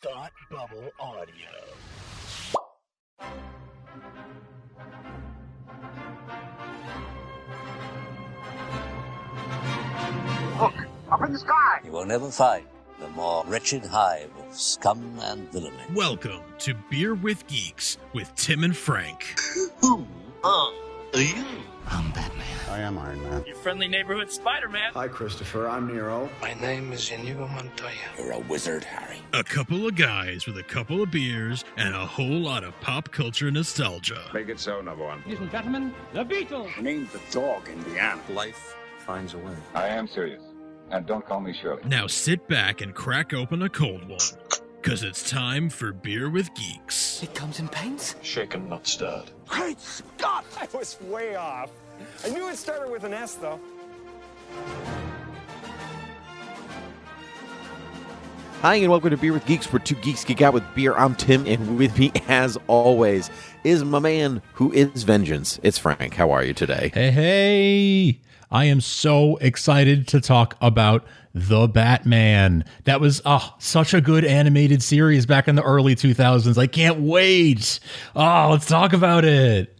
Thought Bubble Audio. Look, up in the sky! You will never find the more wretched hive of scum and villainy. Welcome to Beer with Geeks with Tim and Frank. Who are you? I'm Batman. I am Iron Man. Your friendly neighborhood Spider-Man. Hi, Christopher. I'm Nero. My name is Inigo Montoya. You're a wizard, Harry. A couple of guys with a couple of beers and a whole lot of pop culture nostalgia. Make it so, number one. Ladies and gentlemen, the Beatles. Named the dog Indiana. Life finds a way. I am serious. And don't call me Shirley. Now sit back and crack open a cold one, because it's time for Beer with Geeks. It comes in pints? Shaken, not stirred. Great Scott! I was way off. I knew it started with an S, though. Hi, and welcome to Beer with Geeks, where two geeks geek out with beer. I'm Tim, and with me, as always, is my man who is vengeance. It's Frank. How are you today? Hey! I am so excited to talk about The Batman. That was such a good animated series back in the early 2000s. I can't wait. Let's talk about it.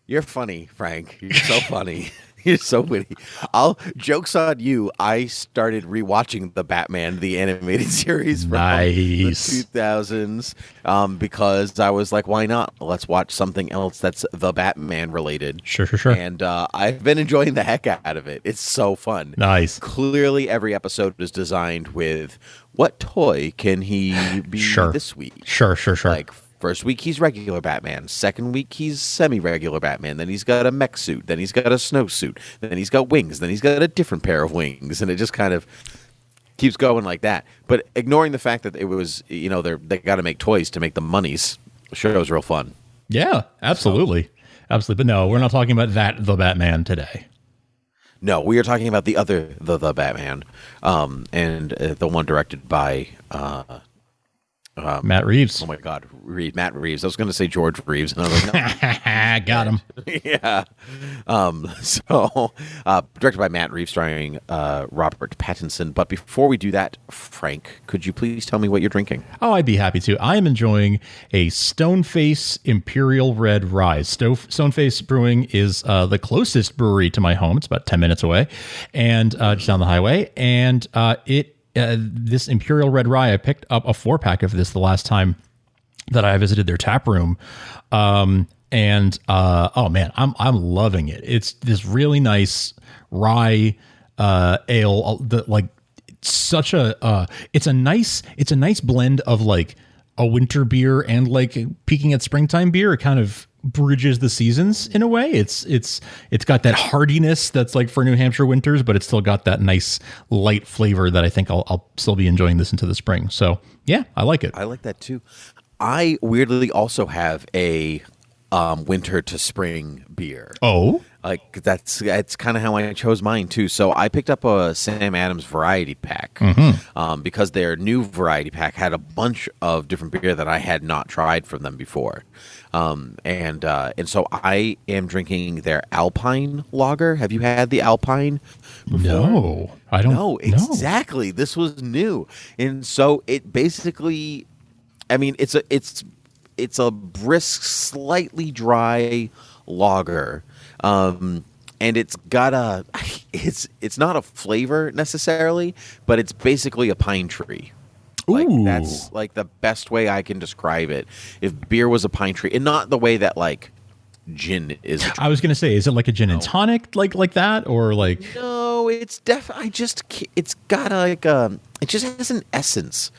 You're funny, Frank. You're so funny. You're so witty. Joke's on you. I started rewatching The Batman, the animated series from the 2000s, because I was like, why not? Let's watch something else that's The Batman related. Sure. And I've been enjoying the heck out of it. It's so fun. Nice. Clearly, every episode is designed with what toy can he be this week? Sure. Like, first week, he's regular Batman. Second week, he's semi-regular Batman. Then he's got a mech suit. Then he's got a snowsuit. Then he's got wings. Then he's got a different pair of wings. And it just kind of keeps going like that. But ignoring the fact that it was, they got to make toys to make the monies, the show was real fun. Yeah, absolutely. Absolutely. But no, we're not talking about The Batman today. No, we are talking about the other The Batman, and the one directed by... Matt Reeves. Oh my God, Matt Reeves. I was going to say George Reeves, and I was like, no. Got him. Yeah. So, directed by Matt Reeves, starring Robert Pattinson. But before we do that, Frank, could you please tell me what you're drinking? Oh, I'd be happy to. I am enjoying a Stoneface Imperial Red Rye. Stoneface Brewing is the closest brewery to my home. It's about 10 minutes away, and just down the highway. And this Imperial Red Rye, I picked up a 4-pack of this the last time that I visited their tap room. Oh man, I'm loving it. It's this really nice rye ale. It's a nice blend of like a winter beer and like peaking at springtime beer. It kind of bridges the seasons in a way. It's got that hardiness that's like for New Hampshire winters, but it's still got that nice light flavor that I think I'll still be enjoying this into the spring. So yeah, I like it. I like that too. I weirdly also have a winter to spring beer. Oh, like that's kind of how I chose mine too. So I picked up a Sam Adams variety pack because their new variety pack had a bunch of different beer that I had not tried from them before. And so I am drinking their Alpine lager. Have you had the Alpine before? No, I don't know. Exactly. This was new. And so it basically, I mean, it's a brisk, slightly dry lager. And it's got it's not a flavor necessarily, but it's basically a pine tree. Like, that's like the best way I can describe it. If beer was a pine tree, and not the way that like gin is. I was gonna say, is it like a gin and tonic, like that, or like? No, it's it's got it just has an essence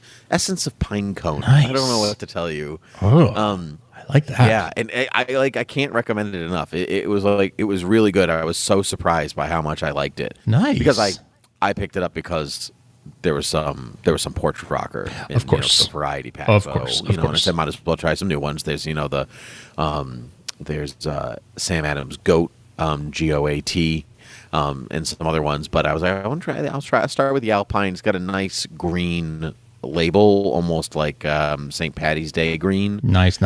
of pine cone. Nice. I don't know what to tell you. I like that. Yeah, and I can't recommend it enough. It was really good. I was so surprised by how much I liked it. Nice, because I picked it up because there was some Porch Rocker, in, of course, the variety pack. Of so, course, and I said might as well try some new ones. There's there's Sam Adams Goat, GOAT, and some other ones. But I was like, I want to try. I'll start with the Alpine. It's got a nice green label, almost like St. Patty's Day green. Nice.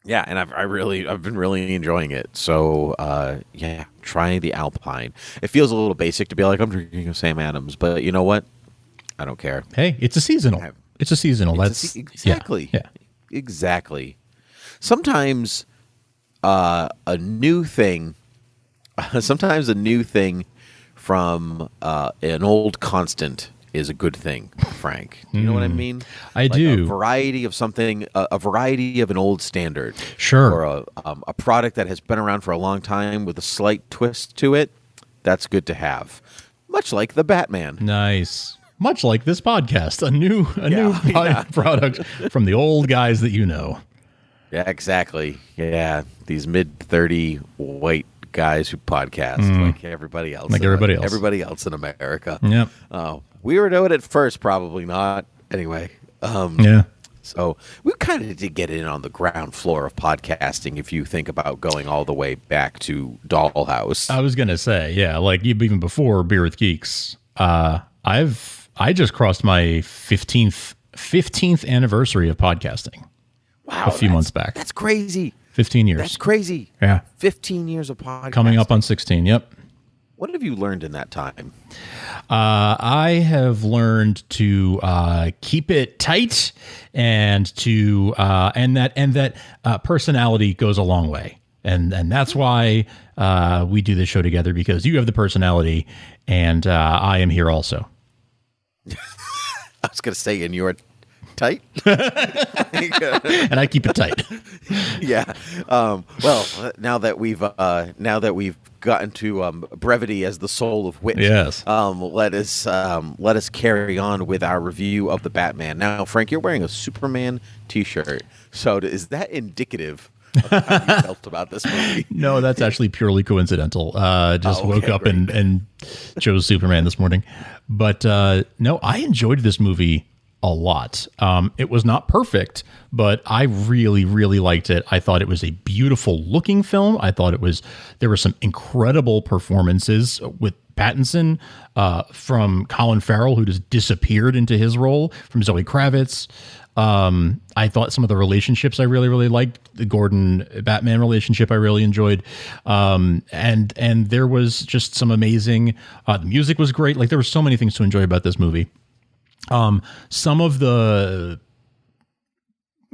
Yeah, and I've been really enjoying it. So yeah, try the Alpine. It feels a little basic to be like I'm drinking a Sam Adams, but you know what? I don't care. Hey, it's a seasonal. It's a seasonal. Exactly. Yeah. Exactly. Sometimes a new thing from an old constant is a good thing, Frank. You know what I mean? I do. A variety of something, a variety of an old standard. Sure. Or a product that has been around for a long time with a slight twist to it. That's good to have. Much like the Batman. Nice. Much like this podcast, a new product from the old guys that you know. Yeah, exactly. Yeah, these mid-30 white guys who podcast like everybody else. Everybody else in America. Yep. We were doing it first, probably not. Anyway. So we kind of did get in on the ground floor of podcasting if you think about going all the way back to Dollhouse. I was going to say, yeah, like even before Beer with Geeks, I just crossed my 15th anniversary of podcasting. Wow. A few months back. That's crazy. 15 years. That's crazy. Yeah. 15 years of podcasting. Coming up on 16, yep. What have you learned in that time? I have learned to keep it tight, and to that personality goes a long way, and that's why we do this show together, because you have the personality, and I am here also. I was going to say, and you're tight, and I keep it tight. Yeah. Well, now that we've gotten to brevity as the soul of wit. Yes. Let us carry on with our review of the Batman. Now, Frank, you're wearing a Superman T-shirt. So is that indicative of how you felt about this movie? No, that's actually purely coincidental. Woke up and chose Superman this morning. But no, I enjoyed this movie a lot. It was not perfect, but I really, really liked it. I thought it was a beautiful looking film. I thought there were some incredible performances with Pattinson, from Colin Farrell, who just disappeared into his role, from Zoe Kravitz. I thought some of the relationships I really, really liked. The Gordon-Batman relationship I really enjoyed. And there was just some amazing, the music was great. Like, there were so many things to enjoy about this movie. Some of the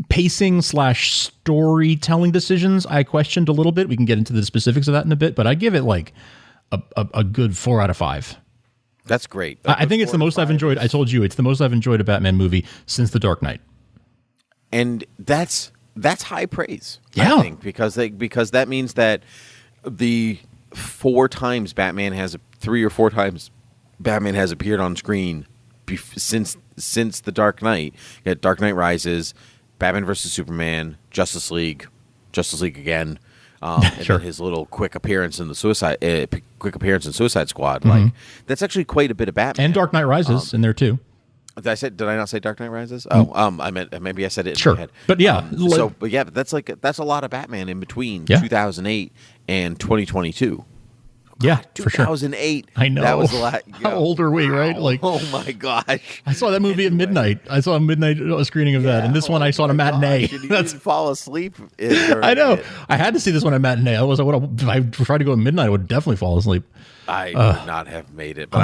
pacing / storytelling decisions I questioned a little bit. We can get into the specifics of that in a bit, but I give it like a good 4 out of 5. That's great. I think it's the most I've enjoyed. I told you it's the most I've enjoyed a Batman movie since The Dark Knight. And that's high praise. Yeah. I think because that means that the 3 or 4 times Batman has appeared on screen since The Dark Knight. You had Dark Knight Rises, Batman vs Superman, Justice League again, and then his little quick appearance in Suicide Squad. Like, that's actually quite a bit of Batman. And Dark Knight Rises in there too. Did I not say Dark Knight Rises? I meant maybe I said it in my head. But yeah, but that's a lot of Batman in between 2008 and 2022. Yeah, for sure. 2008. I know. That was a lot. How old are we, right? Like, oh my gosh. I saw that movie at midnight. I saw a midnight screening of that, and this one I saw at a matinee. You didn't fall asleep. I know. I had to see this one at matinee. If I tried to go at midnight, I would definitely fall asleep. I would not have made it, but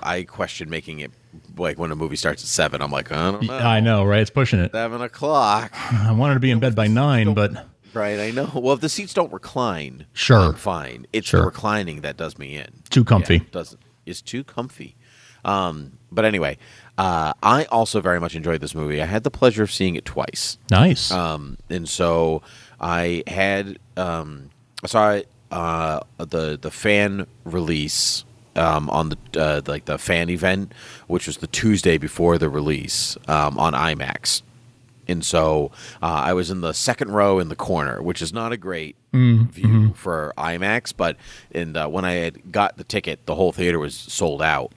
I question making it. Like, when a movie starts at 7, I'm like, I don't know. I know, right? It's pushing it. 7 o'clock. I wanted to be in bed by 9, but. Right, I know. Well, if the seats don't recline, sure, I'm fine. It's the reclining that does me in. Too comfy. Yeah, it doesn't. It's too comfy. But anyway, I also very much enjoyed this movie. I had the pleasure of seeing it twice. Nice. And so I had saw it, the fan release on the fan event, which was the Tuesday before the release, on IMAX. And so I was in the second row in the corner, which is not a great view for IMAX. But when I had got the ticket, the whole theater was sold out.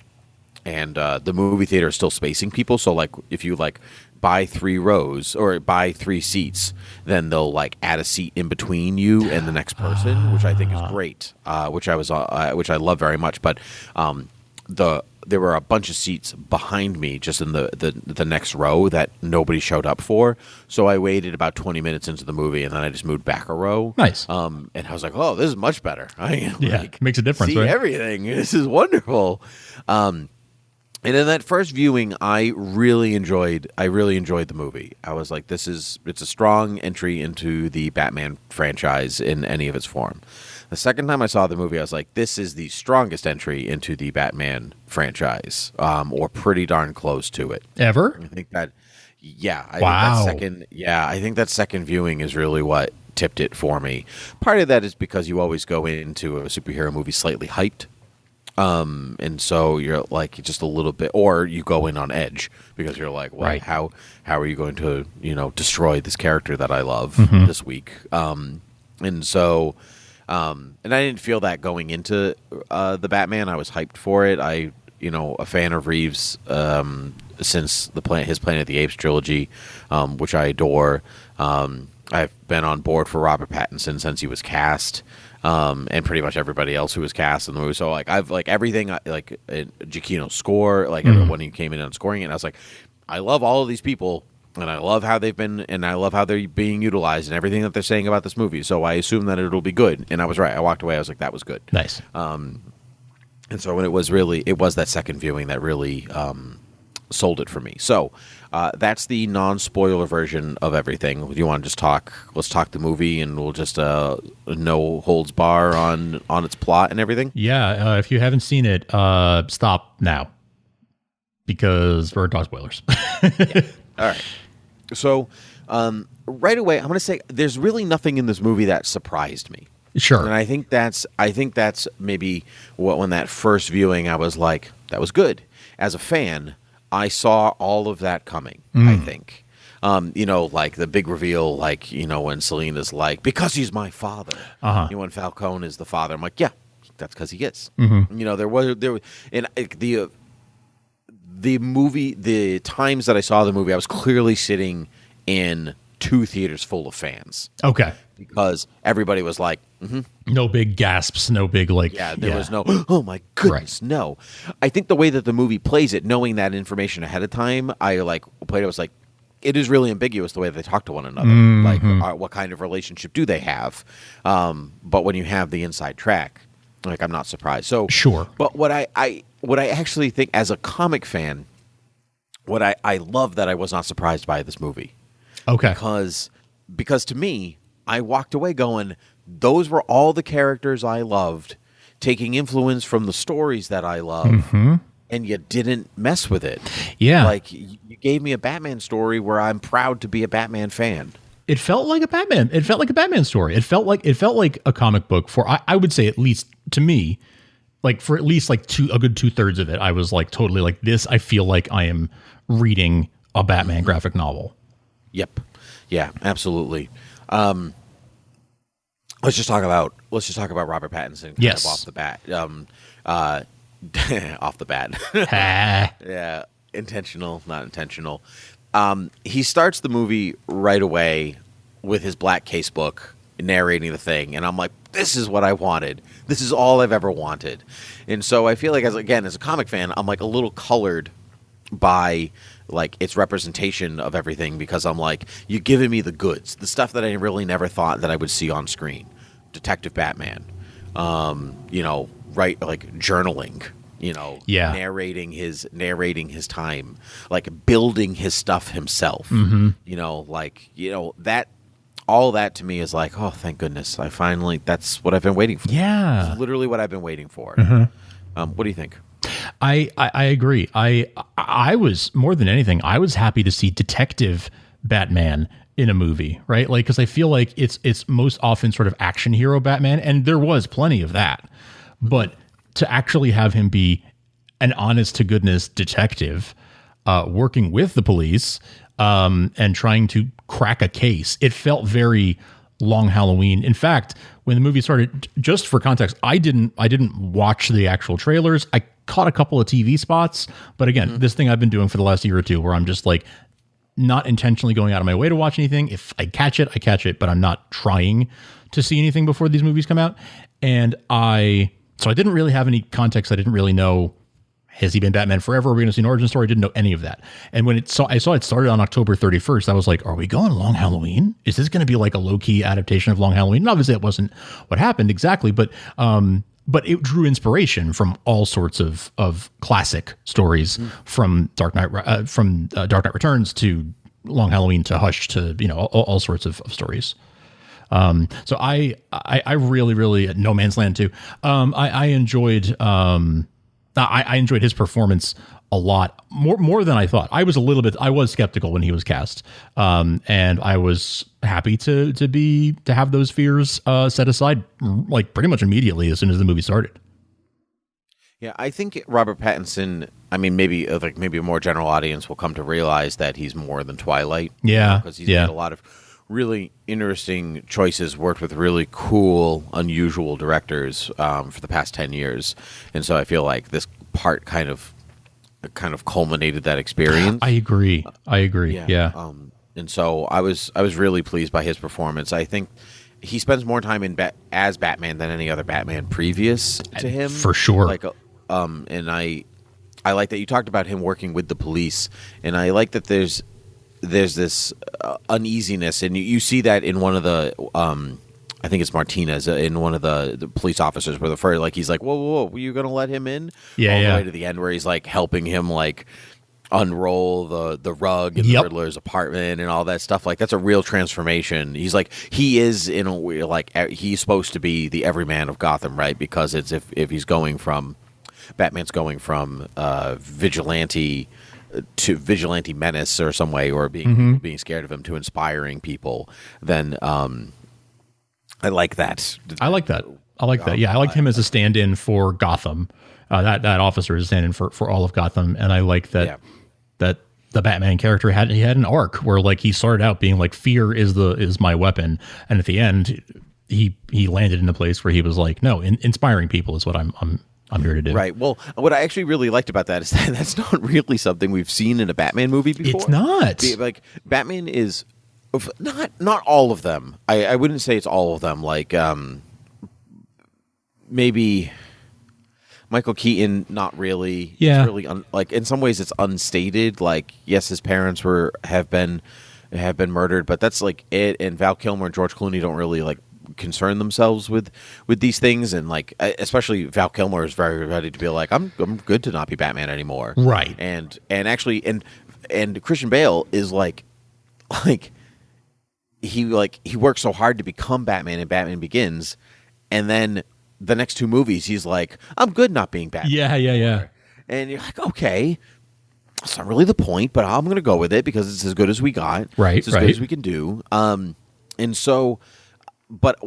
And the movie theater is still spacing people. So, like, if you, like, buy 3 rows or buy 3 seats, then they'll, like, add a seat in between you and the next person, which I think is great, which I love very much. But there were a bunch of seats behind me just in the next row that nobody showed up for. So I waited about 20 minutes into the movie, and then I just moved back a row. Nice. And I was like, oh, this is much better. Makes a difference, see right? everything. This is wonderful. And in that first viewing, I really enjoyed the movie. I was like, it's a strong entry into the Batman franchise in any of its form. The second time I saw the movie, I was like, this is the strongest entry into the Batman franchise, or pretty darn close to it. Ever? I think that, yeah. Wow. I think that second viewing is really what tipped it for me. Part of that is because you always go into a superhero movie slightly hyped. And so you're like just a little bit, or you go in on edge because you're like, well, right. how are you going to, destroy this character that I love this week? And so, and I didn't feel that going into the Batman. I was hyped for it. A fan of Reeves since his Planet of the Apes trilogy, which I adore. I've been on board for Robert Pattinson since he was cast. And pretty much everybody else who was cast in the movie. So I've everything, Giacchino's score, everyone who came in and scoring it. And I was like, I love all of these people, and I love how they've been, and I love how they're being utilized, and everything that they're saying about this movie. So I assume that it'll be good, and I was right. I walked away. I was like, that was good. Nice. And so when it was that second viewing that really sold it for me. So that's the non-spoiler version of everything. Do you want to just let's talk the movie, and we'll just no holds bar on its plot and everything? Yeah, if you haven't seen it, stop now, because we're talking spoilers. Yeah. All right. So right away, I'm going to say there's really nothing in this movie that surprised me. Sure. And I think that's maybe when that first viewing, I was like, that was good. As a fan, I saw all of that coming, I think. Like the big reveal, when Selena's like, because he's my father. When Falcone is the father. I'm like, yeah, that's because he is. There was and the movie, the times that I saw the movie, I was clearly sitting in two theaters full of fans. Okay. Because everybody was like, no big gasps, no big there was no, oh my goodness, right. No. I think the way that the movie plays it, knowing that information ahead of time, I played it, was like, it is really ambiguous the way they talk to one another. What kind of relationship do they have? But when you have the inside track, I'm not surprised. So sure. But what I actually think as a comic fan, what I love that I was not surprised by this movie. Okay. Because to me, I walked away going, those were all the characters I loved, taking influence from the stories that I love, and you didn't mess with it. Yeah. You gave me a Batman story where I'm proud to be a Batman fan. It felt like a Batman. It felt like a Batman story. It felt like a comic book for, I would say, at least to me, for at least a good 2/3 of it, I was totally like this. I feel like I am reading a Batman graphic novel. Yep. Yeah, absolutely. Let's just talk about Robert Pattinson. Yes. Off the bat. Off the bat. Yeah. Intentional, not intentional. He starts the movie right away with his black casebook narrating the thing, and I'm like, this is what I wanted. This is all I've ever wanted. And so I feel like as a comic fan, I'm a little colored by its representation of everything, because I'm like, you're giving me the goods, the stuff that I really never thought that I would see on screen. Detective Batman, journaling, narrating his time, building his stuff himself, that, all that to me is oh, thank goodness, that's what I've been waiting for. Yeah. It's literally what I've been waiting for. What do you think? I agree. I was, more than anything, I was happy to see Detective Batman in a movie, right? Because I feel like it's most often sort of action hero Batman, and there was plenty of that. But to actually have him be an honest to goodness detective, working with the police, and trying to crack a case, it felt very Long Halloween. In fact, when the movie started, just for context, I didn't watch the actual trailers. I caught a couple of TV spots, but again, this thing I've been doing for the last year or two, where I'm just not intentionally going out of my way to watch anything. If I catch it, I catch it, but I'm not trying to see anything before these movies come out. And so I didn't really have any context. I didn't really know, has he been Batman forever? Are we going to see an origin story? I didn't know any of that. And when I saw it started on October 31st, I was like, are we going Long Halloween? Is this going to be a low-key adaptation of Long Halloween? And obviously, it wasn't what happened exactly, but but it drew inspiration from all sorts of classic stories, from Dark Knight Returns to Long Halloween to Hush to all sorts of stories. So I really No Man's Land too. I enjoyed I enjoyed his performance a lot more than I thought. I was skeptical when he was cast, and I was happy to have those fears set aside like pretty much immediately as soon as the movie started. Yeah, I think Robert Pattinson. I mean, maybe a more general audience will come to realize that he's more than Twilight. Yeah, because he's made a lot of really interesting choices, worked with really cool, unusual directors for the past 10 years, and so I feel like this part kind of culminated that experience. I agree. Yeah. And so I was really pleased by his performance. I think he spends more time as Batman than any other Batman previous to him, for sure. And I like that you talked about him working with the police, and I like that there's this uneasiness, and you see that in one of the I think it's Martinez in one of the police officers where he's like, whoa, were you gonna let him in? Yeah, all the way to the end where he's like helping him like unroll the rug in the Riddler's apartment and all that stuff. Like, that's a real transformation. He's like, he is in a way, like, he's supposed to be the everyman of Gotham, right? Because it's if he's going from Batman's going from vigilante to vigilante menace or some way, or being scared of him, to inspiring people, then I like that. I like that. Yeah, I liked him as a stand-in for Gotham. That officer is a stand-in for all of Gotham, and I like that that the Batman character had an arc where, like, he started out being like, fear is my weapon, and at the end he landed in a place where he was like, no, inspiring people is what I'm here to do. Right. Well, what I actually really liked about that is that that's not really something we've seen in a Batman movie before. It's not. Like, Batman is not all of them. I wouldn't say it's all of them. Like, maybe Michael Keaton, not really. Yeah. It's really like, in some ways it's unstated. Like, yes, his parents have been murdered, but that's like it. And Val Kilmer and George Clooney don't really like concern themselves with these things, and like, especially Val Kilmer is very ready to be like, I'm good to not be Batman anymore. Right. And actually and Christian Bale is like he worked so hard to become Batman in Batman Begins, and then the next two movies he's like, I'm good not being Batman. Yeah. And you're like, okay, that's not really the point, but I'm going to go with it because it's as good as we got. Right. It's as good as we can do. And so, but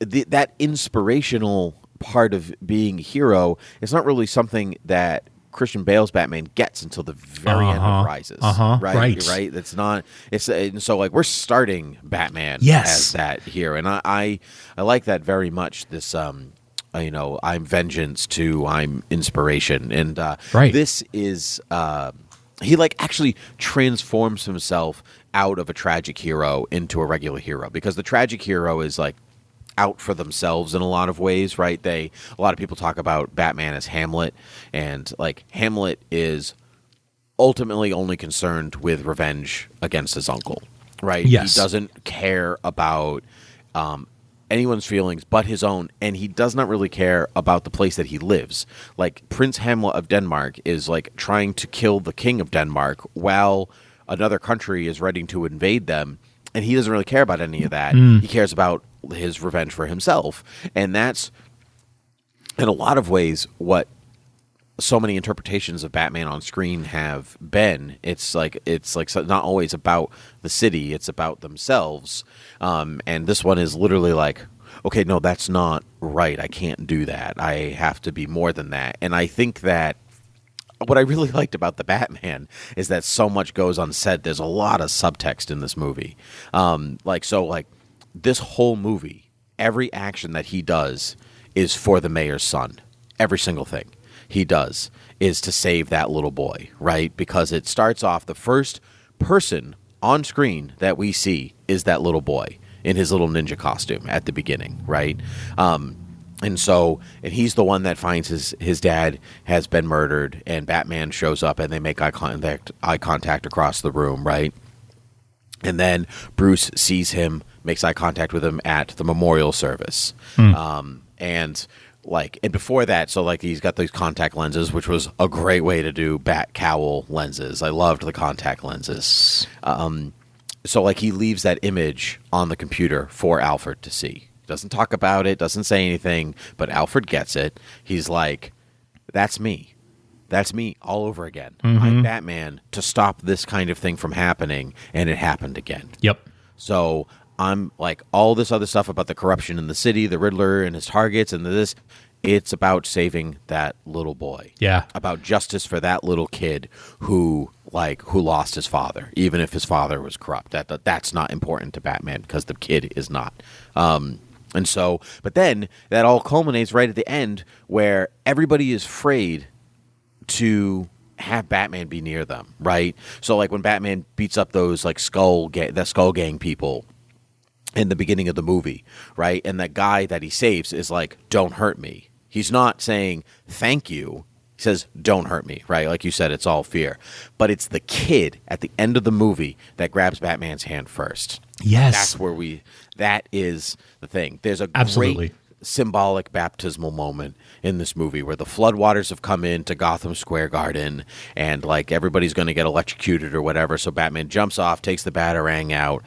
that inspirational part of being a hero is not really something that Christian Bale's Batman gets until the very end of Rises. Right. That's not. And so, like, we're starting Batman as that here, and I like that very much. This I'm vengeance to I'm inspiration, and this is he like actually transforms himself out of a tragic hero into a regular hero, because the tragic hero is like out for themselves in a lot of ways, right? A lot of people talk about Batman as Hamlet, and like, Hamlet is ultimately only concerned with revenge against his uncle, right? Yes. He doesn't care about anyone's feelings but his own, and he does not really care about the place that he lives. Like, Prince Hamlet of Denmark is like trying to kill the king of Denmark while another country is ready to invade them, and he doesn't really care about any of that. He cares about his revenge for himself, and that's in a lot of ways what so many interpretations of Batman on screen have been. It's like not always about the city, it's about themselves, and this one is literally like, okay, no, that's not right, I can't do that, I have to be more than that. And I think that what I really liked about the Batman is that so much goes unsaid. There's a lot of subtext in this movie, this whole movie, every action that he does is for the mayor's son. Every single thing he does is to save that little boy, right? Because it starts off, the first person on screen that we see is that little boy in his little ninja costume at the beginning, right? And he's the one that finds his dad has been murdered, and Batman shows up, and they make eye contact across the room, right? And then Bruce sees him, makes eye contact with him at the memorial service. And like, and before that, so like he's got these contact lenses, which was a great way to do bat cowl lenses. I loved the contact lenses. So like he leaves that image on the computer for Alfred to see. Doesn't talk about it, doesn't say anything, but Alfred gets it. He's like, that's me. That's me all over again. I'm Batman to stop this kind of thing from happening, and it happened again. Yep. So I'm like, all this other stuff about the corruption in the city, the Riddler and his targets and this, it's about saving that little boy. Yeah. About justice for that little kid who lost his father, even if his father was corrupt. That's not important to Batman because the kid is not. And so, but then that all culminates right at the end where everybody is afraid to have Batman be near them, right? So like when Batman beats up those like the Skull Gang people in the beginning of the movie, right? And that guy that he saves is like, don't hurt me. He's not saying thank you. He says, don't hurt me, right? Like you said, it's all fear. But it's the kid at the end of the movie that grabs Batman's hand first. Yes. That is the thing. There's a Absolutely. great symbolic baptismal moment in this movie where the floodwaters have come into Gotham Square Garden and like everybody's going to get electrocuted or whatever. So Batman jumps off, takes the Batarang out,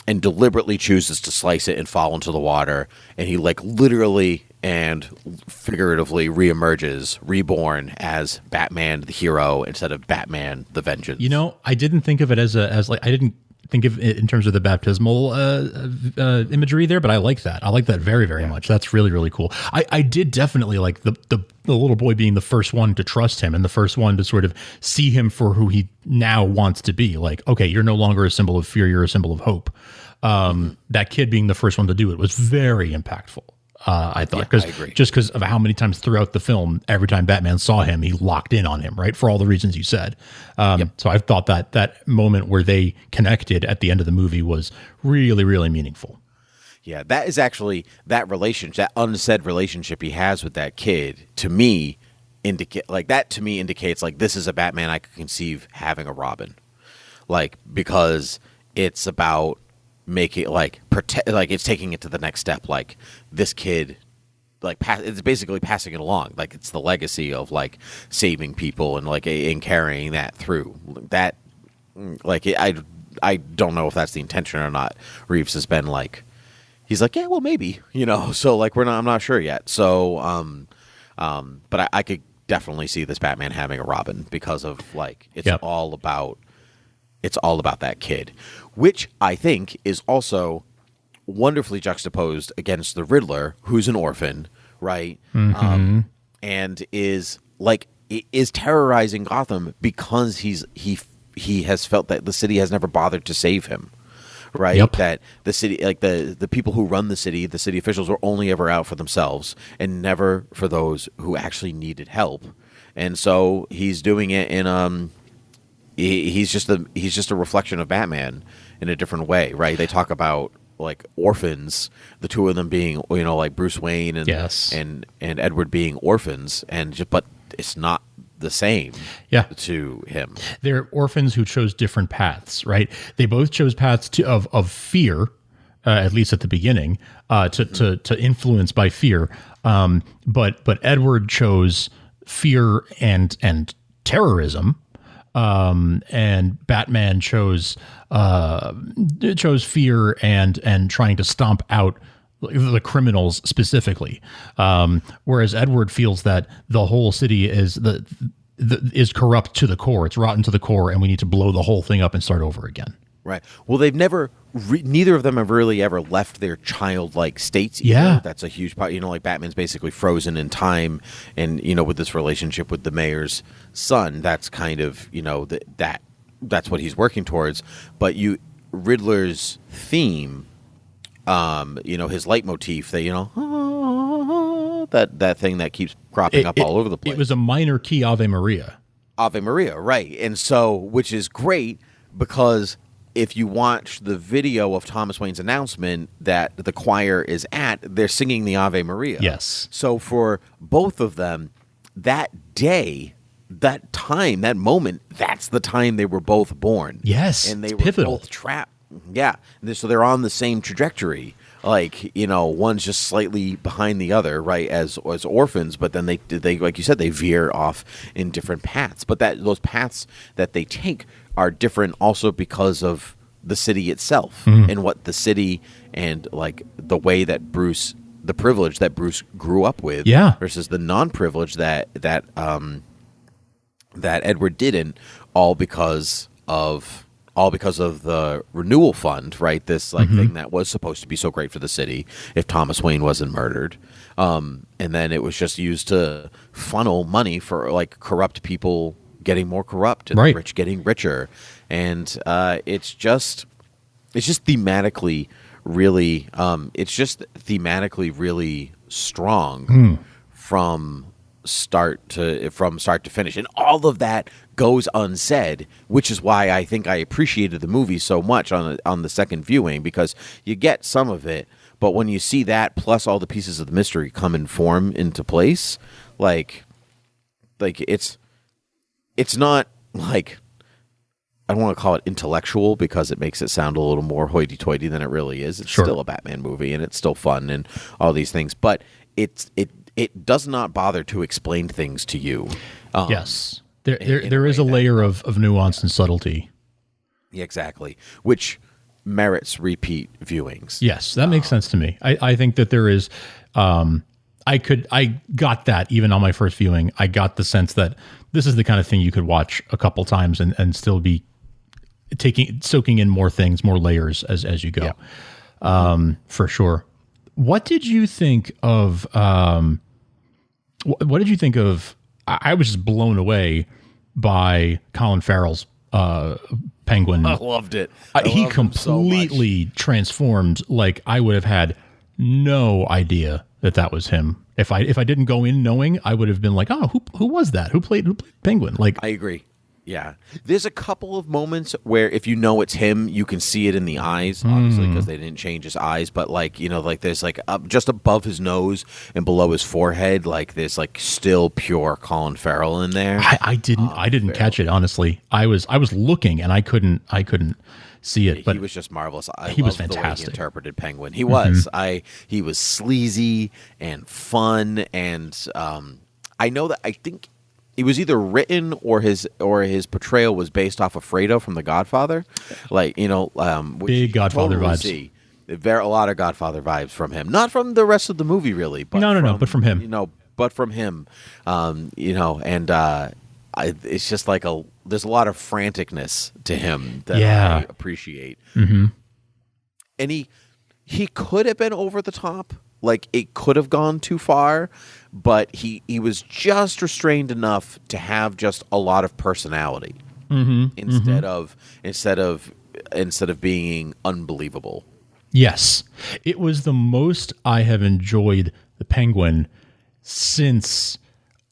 and deliberately chooses to slice it and fall into the water. And he like literally and figuratively reemerges, reborn as Batman the hero instead of Batman the vengeance. You know, I didn't think of it as I didn't think of it in terms of the baptismal imagery there, but I like that. I like that very, very much. That's really, really cool. I did definitely like the little boy being the first one to trust him and the first one to sort of see him for who he now wants to be. Like, okay, you're no longer a symbol of fear, you're a symbol of hope. That kid being the first one to do it was very impactful. I thought, because of how many times throughout the film, every time Batman saw him, he locked in on him, right? For all the reasons you said. So I thought that moment where they connected at the end of the movie was really, really meaningful. Yeah, that is actually that relationship, that unsaid relationship he has with that kid, to me, indicates like this is a Batman I could conceive having a Robin. Like, because it's about make it like protect, like it's taking it to the next step. Like this kid, like it's basically passing it along. Like it's the legacy of like saving people and like and carrying that through. That like I don't know if that's the intention or not. Reeves has been like, he's like, yeah, well maybe, you know. So like I'm not sure yet. So but I could definitely see this Batman having a Robin because of like it's all about that kid, which I think is also wonderfully juxtaposed against the Riddler, who's an orphan, right? And is terrorizing Gotham because he has felt that the city has never bothered to save him, right? Yep. That the city, like the people who run the city officials, were only ever out for themselves and never for those who actually needed help. And so he's doing it in he's just a reflection of Batman in a different way, right? They talk about like orphans, the two of them being, you know, like Bruce Wayne and Edward being orphans, but it's not the same to him. They're orphans who chose different paths, right? They both chose paths of fear, at least at the beginning, to influence by fear. But Edward chose fear and terrorism. And Batman chose fear and trying to stomp out the criminals specifically. Whereas Edward feels that the whole city is is corrupt to the core. It's rotten to the core, and we need to blow the whole thing up and start over again. Right. Well, they've neither of them have really ever left their childlike states either. Yeah. That's a huge part. You know, like Batman's basically frozen in time, and, you know, with this relationship with the mayor's son, that's kind of, you know, that's what he's working towards. But Riddler's theme, you know, his leitmotif, that, you know, that thing that keeps cropping up all over the place. It was a minor key Ave Maria. Ave Maria, right. And so, which is great because if you watch the video of Thomas Wayne's announcement that the choir is at, they're singing the Ave Maria. Yes. So for both of them, that day, that time, that moment, that's the time they were both born. Yes. And they were pivotal. both trapped. Yeah. So they're on the same trajectory like, you know, one's just slightly behind the other, right, as orphans, but then they like you said, they veer off in different paths. But those paths that they take are different also because of the city itself and what the city and like the way that the privilege that Bruce grew up with versus the non-privilege that Edward didn't, all because of the renewal fund, right? This like thing that was supposed to be so great for the city if Thomas Wayne wasn't murdered. And then it was just used to funnel money for like corrupt people getting more corrupt and the rich getting richer. And it's just thematically really strong from start to finish, and all of that goes unsaid, which is why I think I appreciated the movie so much on the second viewing, because you get some of it, but when you see that plus all the pieces of the mystery come and form into place, like it's not like, I don't want to call it intellectual because it makes it sound a little more hoity-toity than it really is. It's still a Batman movie and it's still fun and all these things, but it does not bother to explain things to you. Yes. There is a layer of nuance and subtlety. Yeah, exactly. Which merits repeat viewings. Yes, that makes sense to me. I think that there is, I got that even on my first viewing. I got the sense that this is the kind of thing you could watch a couple times and still be soaking in more things, more layers as you go. Yeah. For sure. What did you think of, what did you think of, I was just blown away by Colin Farrell's Penguin. I loved it. He completely transformed. Like, I would have had no idea that was him. If I didn't go in knowing, I would have been like, oh, who was that? Who played Penguin? Like, I agree. Yeah. There's a couple of moments where if you know it's him, you can see it in the eyes, obviously, because they didn't change his eyes. But, like, you know, like there's like just above his nose and below his forehead, like there's like still pure Colin Farrell in there. I didn't catch it, honestly. I was looking and I couldn't see it. But he was just marvelous. He was loved fantastic. The way he interpreted Penguin. He was. He was sleazy and fun, and I know that I think it was either written or his portrayal was based off of Fredo from The Godfather, like, you know, big Godfather vibes. See. A lot of Godfather vibes from him, not from the rest of the movie, really. But but from him. You know, but from him, you know, and it's just like there's a lot of franticness to him that I appreciate. Mm-hmm. And he could have been over the top. Like, it could have gone too far, but he was just restrained enough to have just a lot of personality instead of being unbelievable. Yes, it was the most I have enjoyed the Penguin since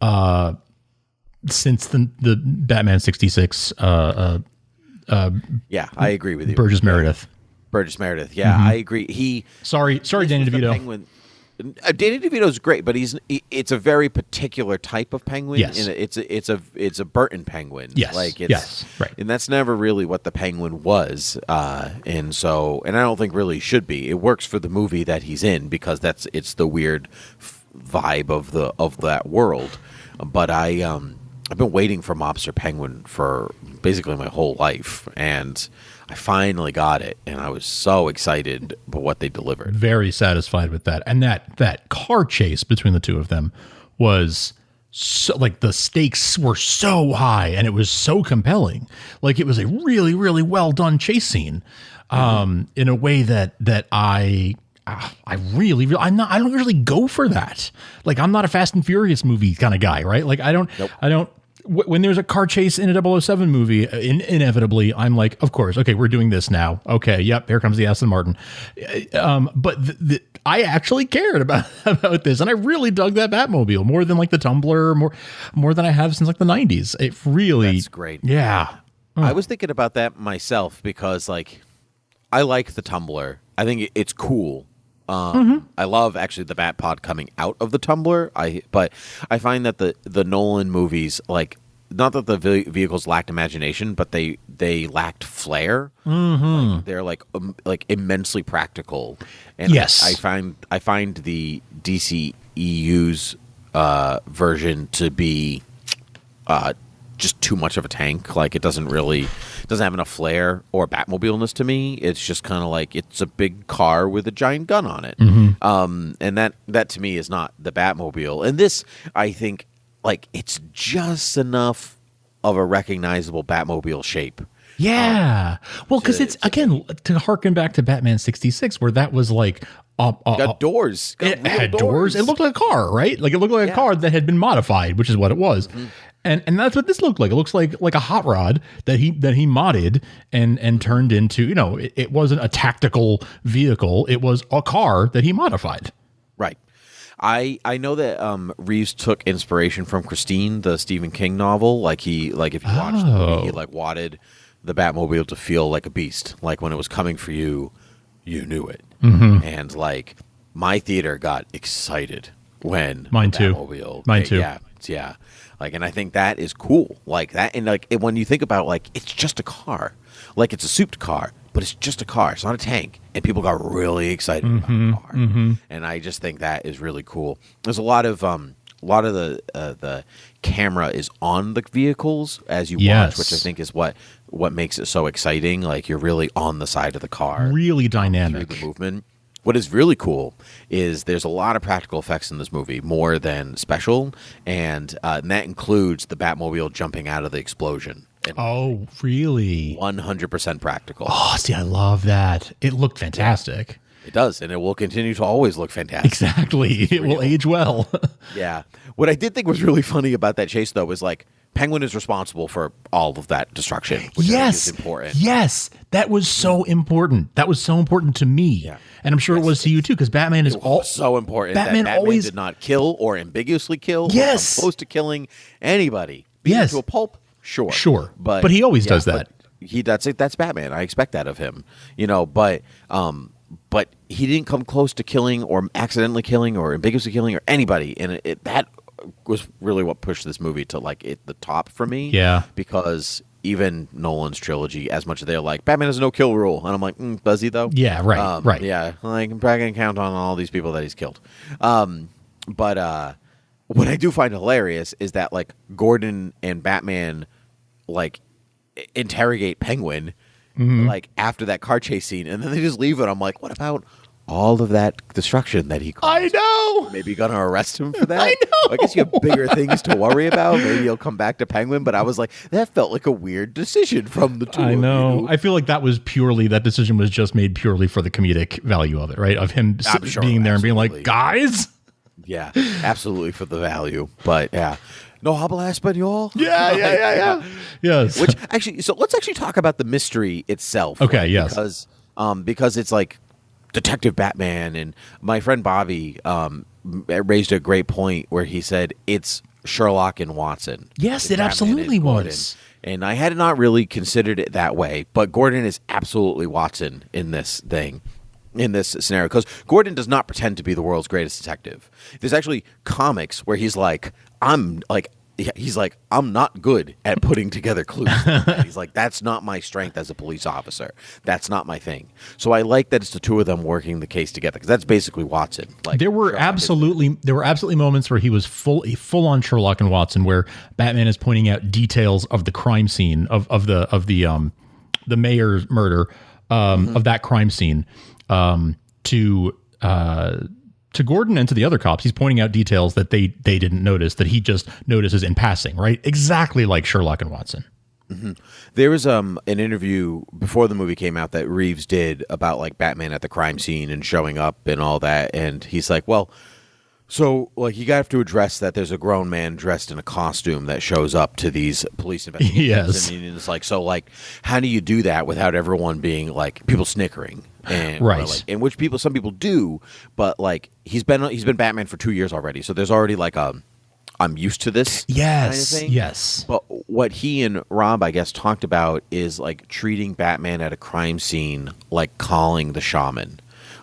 the Batman 66. Yeah, I agree with you. Burgess Meredith. Yeah, I agree. Sorry, Danny DeVito. Danny DeVito's great, but it's a very particular type of penguin. Yes. It's a Burton penguin. Yes. Right. And that's never really what the Penguin was. And I don't think really should be. It works for the movie that he's in because it's the weird vibe of that world. But I've been waiting for Mobster Penguin for basically my whole life, and I finally got it, and I was so excited about what they delivered. Very satisfied with that. And that car chase between the two of them was so, like, the stakes were so high and it was so compelling. Like, it was a really, really well done chase scene in a way that I don't usually go for that. Like, I'm not a Fast and Furious movie kind of guy, right? Like, I don't, when there's a car chase in a 007 movie, inevitably, I'm like, of course, okay, we're doing this now. Okay, yep, here comes the Aston Martin. But I actually cared about this, and I really dug that Batmobile more than like the Tumbler, more than I have since like the 90s. It really, that's great. Yeah, I was thinking about that myself because, like, I like the Tumbler. I think it's cool. I love actually the Bat Pod coming out of the Tumbler. But I find that the Nolan movies, like, not that the vehicles lacked imagination, but they lacked flair. Mm-hmm. Like, they're like immensely practical. And yes, I find the DCEU's version to be just too much of a tank. Like, it doesn't have enough flair or Batmobile-ness to me. It's just kind of like it's a big car with a giant gun on it. Mm-hmm. And that to me is not the Batmobile. And this, I think, like, it's just enough of a recognizable Batmobile shape. Yeah. Well, because it's, again, to harken back to Batman 66, where that was like... got doors. It had doors. It looked like a car, right? Like, it looked like a car that had been modified, which is what it was. Mm-hmm. And that's what this looked like. It looks like a hot rod that he modded and turned into, you know, it wasn't a tactical vehicle. It was a car that he modified. Right. I know that Reeves took inspiration from Christine, the Stephen King novel. Like, if you watched the movie, he like wanted the Batmobile to feel like a beast. Like, when it was coming for you, you knew it. Mm-hmm. And like, my theater got excited when Mine the too. Batmobile. Mine too. Yeah. Like, and I think that is cool. Like that, and like when you think about, like, it's just a car. Like, it's a souped car, but it's just a car. It's not a tank. And people got really excited about the car. Mm-hmm. And I just think that is really cool. There's a lot of the camera is on the vehicles as you watch, which I think is what makes it so exciting. Like, you're really on the side of the car, really dynamic through the movement. What is really cool is there's a lot of practical effects in this movie, more than special, and that includes the Batmobile jumping out of the explosion. Oh, really? 100% practical. Oh, see, I love that. It looked fantastic. It does, and it will continue to always look fantastic. Exactly. It will age well. Yeah. What I did think was really funny about that chase, though, was like, Penguin is responsible for all of that destruction, which I think is important. Yes, that was so important. That was so important to me, and I'm sure it was to you too, because Batman is so important. Batman always did not kill or ambiguously kill. Yes, or come close to killing anybody. Beat to a pulp, sure, but he always does that. That's Batman. I expect that of him, you know. But he didn't come close to killing or accidentally killing or ambiguously killing or anybody, and that was really what pushed this movie to like the top for me. Yeah, because even Nolan's trilogy, as much as they're like, Batman has no kill rule, and I'm like, does he though? Yeah, right, right. Yeah, like, I'm probably gonna count on all these people that he's killed. But what I do find hilarious is that, like, Gordon and Batman like interrogate Penguin like after that car chase scene, and then they just leave it. I'm like, what about all of that destruction that he caused? I know. Maybe gonna arrest him for that. I know. I guess you have bigger things to worry about. Maybe he'll come back to Penguin. But I was like, that felt like a weird decision from the two. I know. Of you. I feel like that decision was just made purely for the comedic value of it, right? Of him being there and being like, guys. Yeah, absolutely, for the value. But yeah. No habla español? Yeah. Yes. Which actually, so let's actually talk about the mystery itself. Okay, right? yes. Because it's like Detective Batman, and my friend Bobby raised a great point where he said it's Sherlock and Watson. Yes, it absolutely was. And I had not really considered it that way, but Gordon is absolutely Watson in this thing. In this scenario, because Gordon does not pretend to be the world's greatest detective. There's actually comics where he's like, I'm not good at putting together clues. He's like, that's not my strength as a police officer. That's not my thing. So I like that it's the two of them working the case together, because that's basically Watson. Like, there were absolutely moments where he was full on Sherlock and Watson, where Batman is pointing out details of the crime scene of the mayor's murder of that crime scene. To Gordon and to the other cops, he's pointing out details that they didn't notice, that he just notices in passing, right? Exactly like Sherlock and Watson. Mm-hmm. There was an interview before the movie came out that Reeves did about like Batman at the crime scene and showing up and all that, and he's like, well, so like you have to address that there's a grown man dressed in a costume that shows up to these police investigations. Yes. And it's like, so like, how do you do that without everyone being like people snickering? And, right. Like, and which some people do, but like he's been Batman for 2 years already, so there's already like I'm used to this. Yes. Kind of thing. Yes. But what he and Rob, I guess, talked about is like treating Batman at a crime scene like calling the shaman.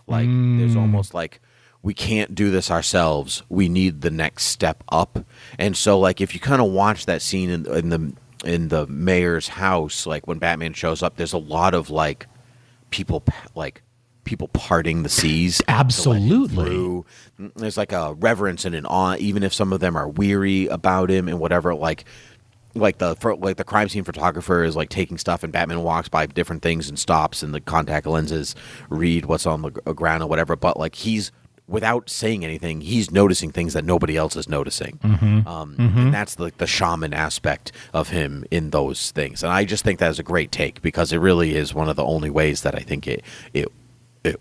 Like there's almost like we can't do this ourselves. We need the next step up. And so, like, if you kind of watch that scene in the mayor's house, like when Batman shows up, there's a lot of like people parting the seas. Absolutely. There's like a reverence and an awe, even if some of them are weary about him and whatever. Like the crime scene photographer is like taking stuff, and Batman walks by different things and stops, and the contact lenses read what's on the ground or whatever. But like he's, without saying anything, he's noticing things that nobody else is noticing. And that's the shaman aspect of him in those things. And I just think that is a great take, because it really is one of the only ways that I think it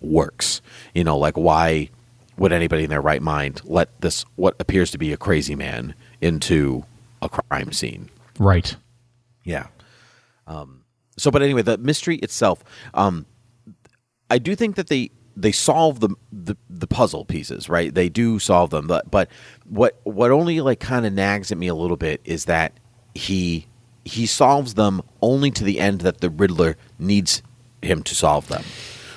works. You know, like, why would anybody in their right mind let this, what appears to be a crazy man, into a crime scene? Right. Yeah. So, but anyway, the mystery itself, I do think that they solve the puzzle pieces, right? They do solve them, but what only like kind of nags at me a little bit is that he solves them only to the end that the Riddler needs him to solve them,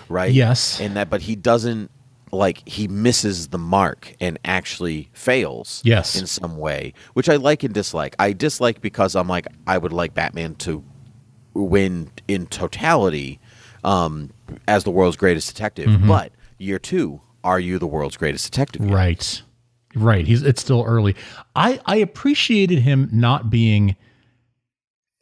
right? Yes. And that, but he doesn't, like, he misses the mark and actually fails, yes, in some way, which I like and dislike. I dislike because I'm like, I would like Batman to win in totality, as the world's greatest detective. But year 2, are you the world's greatest detective yet? Right. It's still early. I appreciated him not being,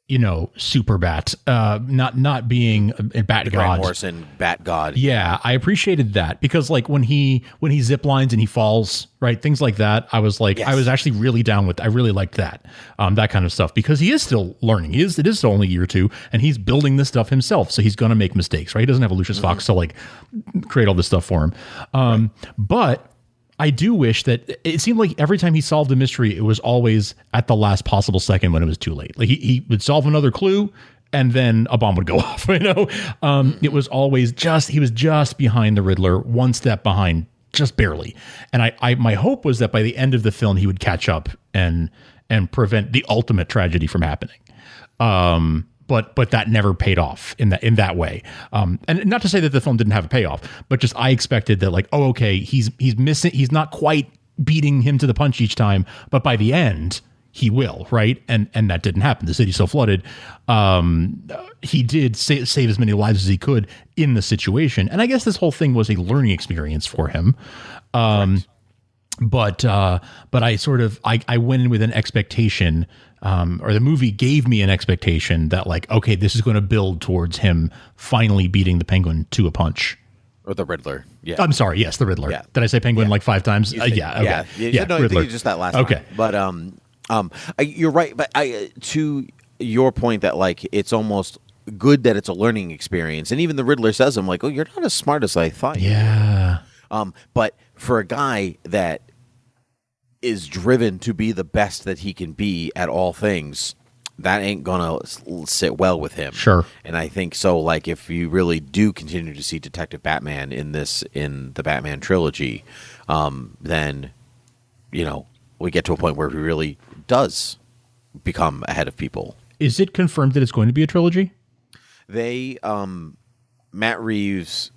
you know, super bat, not being a bat The god. Grant Morrison bat god. Yeah, I appreciated that, because like when he zip lines and he falls, right, things like that, I was like, Yes. I was actually really down with. I really liked that, that kind of stuff, because he is still learning. It is still only year 2, and he's building this stuff himself, so he's gonna make mistakes, right? He doesn't have a Lucius Fox to like create all this stuff for him. But I do wish that it seemed like every time he solved a mystery, it was always at the last possible second when it was too late. Like he would solve another clue, and then a bomb would go off, you know? It was always he was just behind the Riddler, one step behind, just barely. And I my hope was that by the end of the film, he would catch up and prevent the ultimate tragedy from happening. But that never paid off in that way. And not to say that the film didn't have a payoff, but just I expected that, like, oh, okay, he's missing, he's not quite beating him to the punch each time, but by the end he will, right? And that didn't happen. The city's so flooded. He did save as many lives as he could in the situation, and I guess this whole thing was a learning experience for him. But I sort of I went in with an expectation, or the movie gave me an expectation that, like, okay, this is going to build towards him finally beating the Penguin to a punch. Or the Riddler. Yeah. I'm sorry. Yes, the Riddler. Yeah. Did I say Penguin like 5 times? Okay. Yeah. No, Riddler. just that last Okay. time. But you're right. But to your point that, like, it's almost good that it's a learning experience, and even the Riddler says, "I'm like, oh, you're not as smart as I thought." Yeah. But for a guy that is driven to be the best that he can be at all things, that ain't gonna sit well with him. Sure. And I think so, like, if you really do continue to see Detective Batman in the Batman trilogy, then, you know, we get to a point where he really does become ahead of people. Is it confirmed that it's going to be a trilogy? They Matt Reeves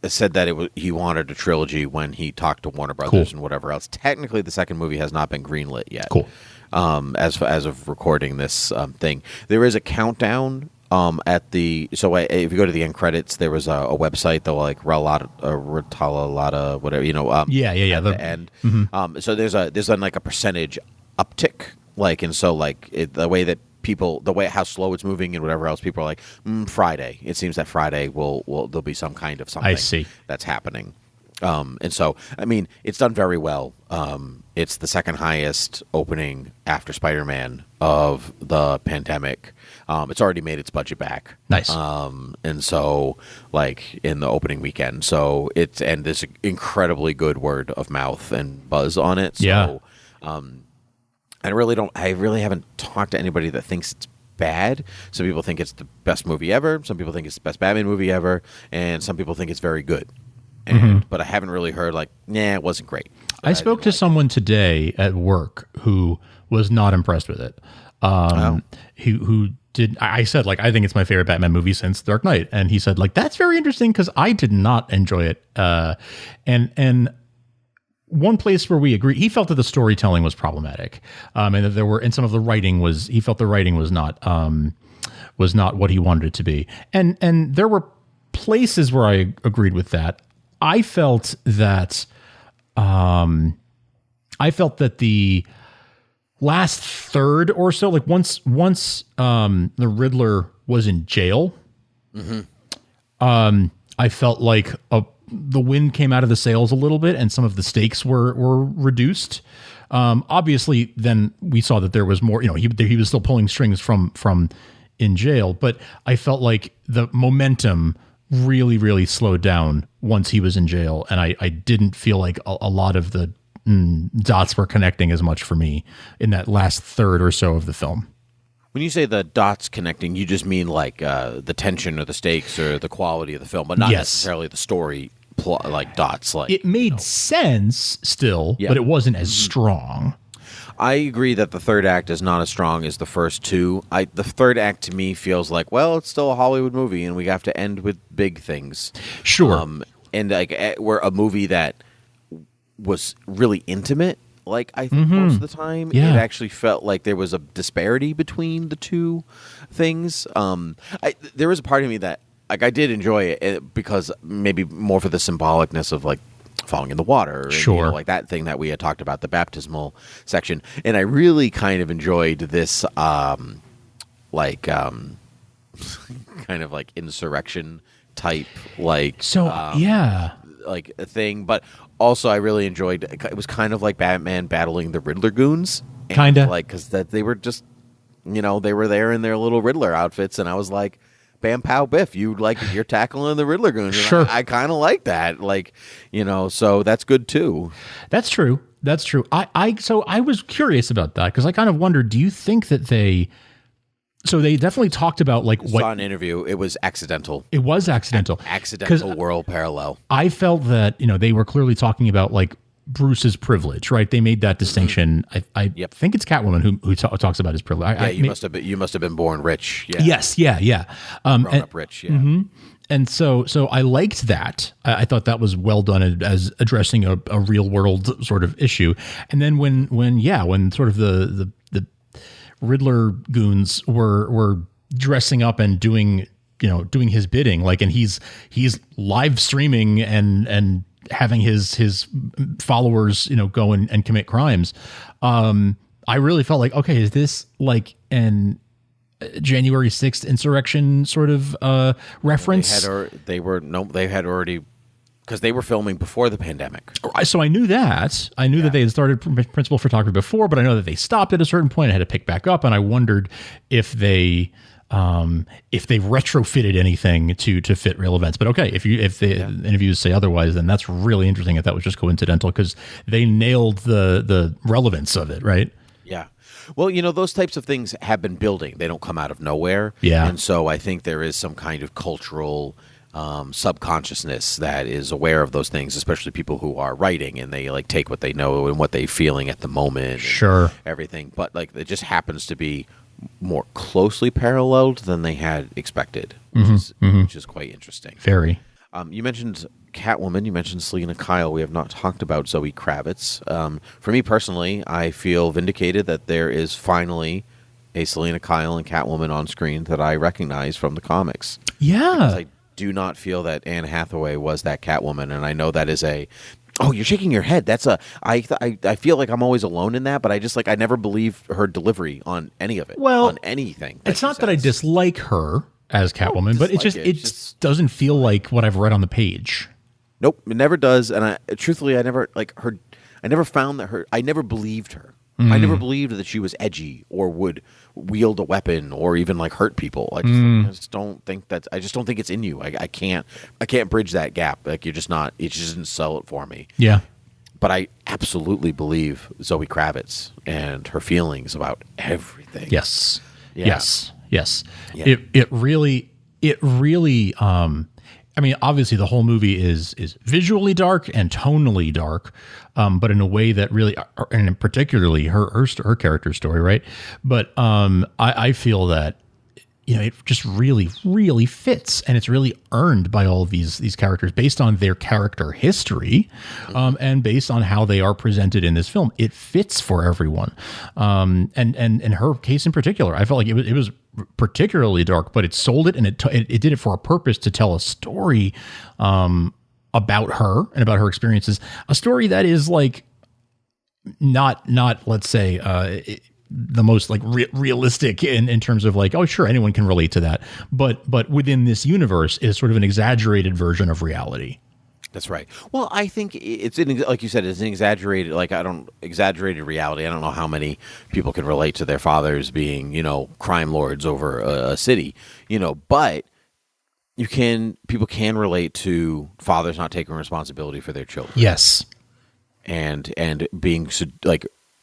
said that he wanted a trilogy when he talked to Warner Brothers and whatever else. Technically, the second movie has not been greenlit yet. Cool. As of recording this thing, there is a countdown at the. So if you go to the end credits, there was a website that, like, Ratalata, whatever, you know. At the end. So there's like a percentage uptick, like, and so, like, the way that people, how slow it's moving and whatever else, people are like, Friday. It seems that Friday will there'll be some kind of something. I see. That's happening. And so, I mean, it's done very well. It's the second highest opening after Spider-Man of the pandemic. It's already made its budget back. Nice. And so, like, in the opening weekend, so and there's incredibly good word of mouth and buzz on it. So, yeah. I really haven't talked to anybody that thinks it's bad. Some people think it's the best movie ever. Some people think it's the best Batman movie ever. And some people think it's very good. But I haven't really heard, like, it wasn't great. I spoke to someone today at work who was not impressed with it. Who did? I said, like, I think it's my favorite Batman movie since Dark Knight, and he said, like, that's very interesting because I did not enjoy it. And one place where we agree, he felt that the storytelling was problematic, and that some of the writing was, he felt the writing was not what he wanted it to be. And there were places where I agreed with that. I felt that the last third or so, like once the Riddler was in jail, I felt like the wind came out of the sails a little bit, and some of the stakes were reduced. Obviously, then we saw that there was more. He was still pulling strings from in jail, but I felt like the momentum really, really slowed down once he was in jail, and I didn't feel like a lot of the dots were connecting as much for me in that last third or so of the film. When you say the dots connecting, you just mean like the tension or the stakes or the quality of the film, but not necessarily the story plot, like dots. Like it made sense still, but it wasn't as strong. I agree that the third act is not as strong as the first two. The third act to me feels like, well, it's still a Hollywood movie, and we have to end with big things. Sure. And like we're a movie that was really intimate. Like I think most of the time, it actually felt like there was a disparity between the two things. There was a part of me that like I did enjoy it because maybe more for the symbolicness of like falling in the water, and, sure, like that thing that we had talked about, the baptismal section. And I really kind of enjoyed this, kind of like insurrection type, like like a thing, but. Also, I really enjoyed. It was kind of like Batman battling the Riddler Goons, kind of like because that they were just, they were there in their little Riddler outfits, and I was like, "Bam, pow, biff!" You're tackling the Riddler Goons. And sure, I kind of like that, so that's good too. That's true. That's true. So I was curious about that because I kind of wondered. Do you think that they? So they definitely talked about like what saw an interview. It was accidental. It was accidental. Accidental world parallel. I felt that they were clearly talking about like Bruce's privilege, right? They made that distinction. I think it's Catwoman who talks about his privilege. You must have been born rich. Yeah. Yes. Yeah. Grown up rich. Yeah. Mm-hmm. And so I liked that. I thought that was well done as addressing a real world sort of issue. And then when sort of the Riddler goons were dressing up and doing his bidding, like, and he's live streaming and having his followers, go and commit crimes. I really felt like, okay, is this like an January 6th insurrection sort of reference? They had already. Because they were filming before the pandemic. So I knew that. I knew that they had started principal photography before, but I know that they stopped at a certain point and had to pick back up. And I wondered if they retrofitted anything to fit real events. But okay, if the interviews say otherwise, then that's really interesting if that was just coincidental because they nailed the relevance of it, right? Yeah. Well, those types of things have been building. They don't come out of nowhere. Yeah. And so I think there is some kind of cultural subconsciousness that is aware of those things, especially people who are writing and they like take what they know and what they're feeling at the moment. Sure. Everything. But like it just happens to be more closely paralleled than they had expected, which is quite interesting. Very. You mentioned Catwoman. You mentioned Selena Kyle. We have not talked about Zoe Kravitz. For me personally, I feel vindicated that there is finally a Selena Kyle and Catwoman on screen that I recognize from the comics. Yeah. Because I do not feel that Anne Hathaway was that Catwoman, and I know that is a. Oh, you're shaking your head. That's a. I feel like I'm always alone in that, but I never believed her delivery on any of it. Well, on anything. It's not that I dislike her as Catwoman, but it just doesn't feel like what I've read on the page. Nope, it never does. And truthfully, I never like her. I never found that her. I never believed her. I never believed that she was edgy or would wield a weapon or even like hurt people. I just don't think that. I just don't think it's in you. I can't bridge that gap. Like you're just not. It just didn't sell it for me. Yeah. But I absolutely believe Zoe Kravitz and her feelings about everything. Yes. Yeah. Yes. Yeah. It really. I mean, obviously, the whole movie is visually dark and tonally dark, but in a way that really, and particularly her character story, right? But I feel that it just really, really fits, and it's really earned by all of these characters based on their character history, and based on how they are presented in this film. It fits for everyone, and in her case in particular, I felt like it was particularly dark, but it sold it, and it did it for a purpose, to tell a story about her and about her experiences, a story that is like not let's say the most like realistic in terms of like, oh sure, anyone can relate to that, but within this universe is sort of an exaggerated version of reality. That's right. Well, I think it's like you said, it's an exaggerated, exaggerated reality. I don't know how many people can relate to their fathers being, crime lords over a city, but people can relate to fathers not taking responsibility for their children. Yes. And being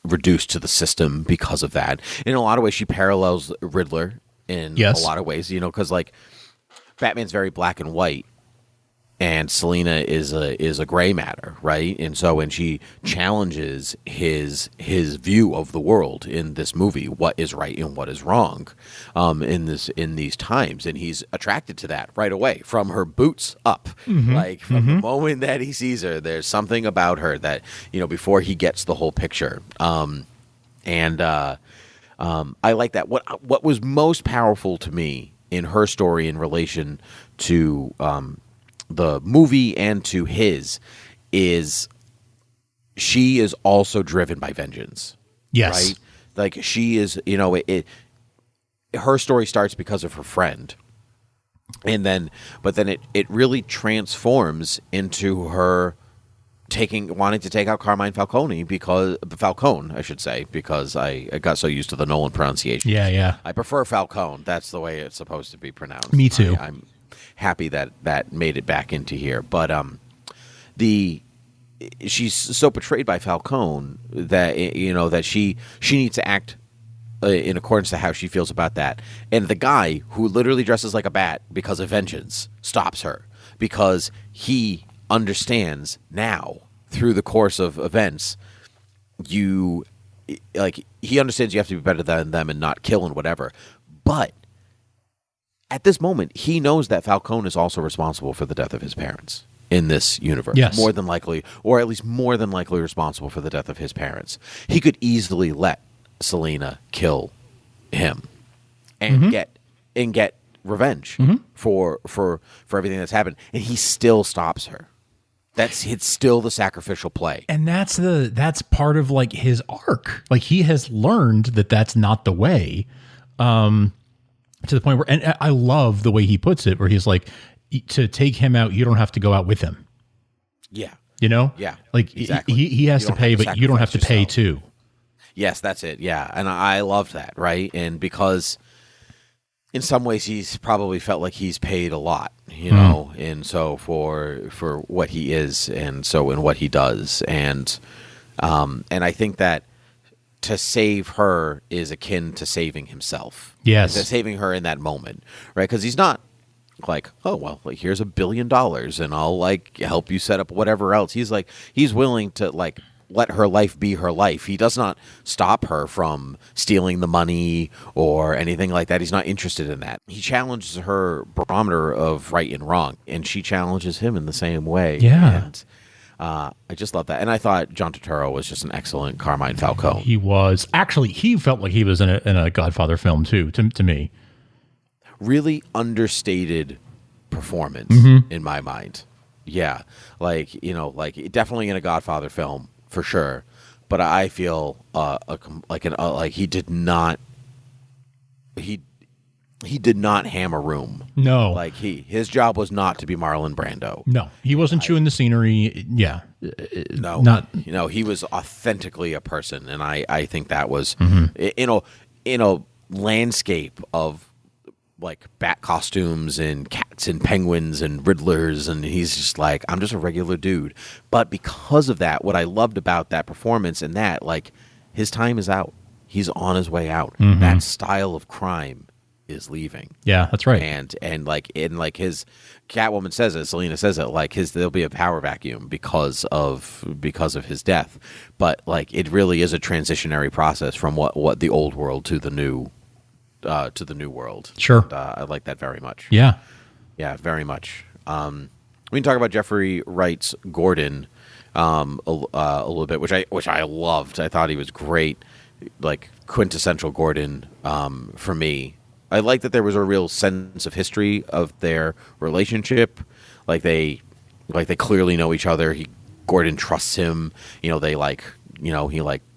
reduced to the system because of that. In a lot of ways, she parallels Riddler in a lot of ways, because like Batman's very black and white, and Selina is a gray matter, right? And so when she challenges his view of the world in this movie, what is right and what is wrong, in these times, and he's attracted to that right away from her boots up, like from the moment that he sees her. There's something about her that before he gets the whole picture, and I like that. What was most powerful to me in her story in relation to the movie and to his is she is also driven by vengeance. Yes. Right? Like she is, her story starts because of her friend. But then it really transforms into her wanting to take out Carmine Falcone because I got so used to the Nolan pronunciation. Yeah. I prefer Falcone. That's the way it's supposed to be pronounced. Me too. I'm happy that made it back into here, but she's so betrayed by Falcone that that she needs to act in accordance to how she feels about that. And the guy who literally dresses like a bat because of vengeance stops her because he understands through the course of events. He understands you have to be better than them and not kill and whatever, but at this moment, he knows that Falcone is also responsible for the death of his parents in this universe. Yes. More than likely, or at least more than likely responsible for the death of his parents. He could easily let Selina kill him and get revenge for everything that's happened, and he still stops her. It's still the sacrificial play. And that's part of like his arc. Like he has learned that that's not the way. To the point where, and I love the way he puts it, where he's like, to take him out, you don't have to go out with him. Yeah. Yeah. Like exactly. he has to pay, but you don't have to pay too. Yes, that's it. Yeah. And I loved that. Right. And because in some ways he's probably felt like he's paid a lot, and so for what he is, and so in what he does. And I think that to save her is akin to saving himself. Yes. To saving her in that moment, right? Because he's not like, oh, well, like, here's $1 billion and I'll, help you set up whatever else. He's willing to, let her life be her life. He does not stop her from stealing the money or anything like that. He's not interested in that. He challenges her barometer of right and wrong, and she challenges him in the same way. Yeah. And I just love that. And I thought John Turturro was just an excellent Carmine Falcone. He was. Actually, he felt like he was in a Godfather film, too, to me. Really understated performance in my mind. Yeah. Definitely in a Godfather film, for sure. But I feel he did not ham a room. No. His job was not to be Marlon Brando. No. He wasn't chewing the scenery. Yeah. No. He was authentically a person, and I think that was in a landscape of bat costumes and cats and penguins and Riddlers, and he's just I'm just a regular dude. But because of that, what I loved about that performance and that, his time is out. He's on his way out. That style of crime is leaving. Yeah, that's right. And his Catwoman says it, Selina says it, there'll be a power vacuum because of his death. But it really is a transitionary process from what the old world to the new to the New World. Sure. And, I like that very much. Yeah. Yeah, very much. We can talk about Jeffrey Wright's Gordon a little bit, which I loved. I thought he was great, like quintessential Gordon for me. I like that there was a real sense of history of their relationship. Like they clearly know each other. Gordon trusts him. He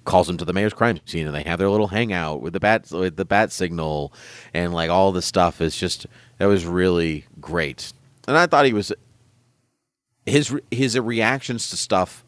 calls him to the mayor's crime scene, and they have their little hangout with the bat signal, and like all this stuff is just that was really great. And I thought his reactions to stuff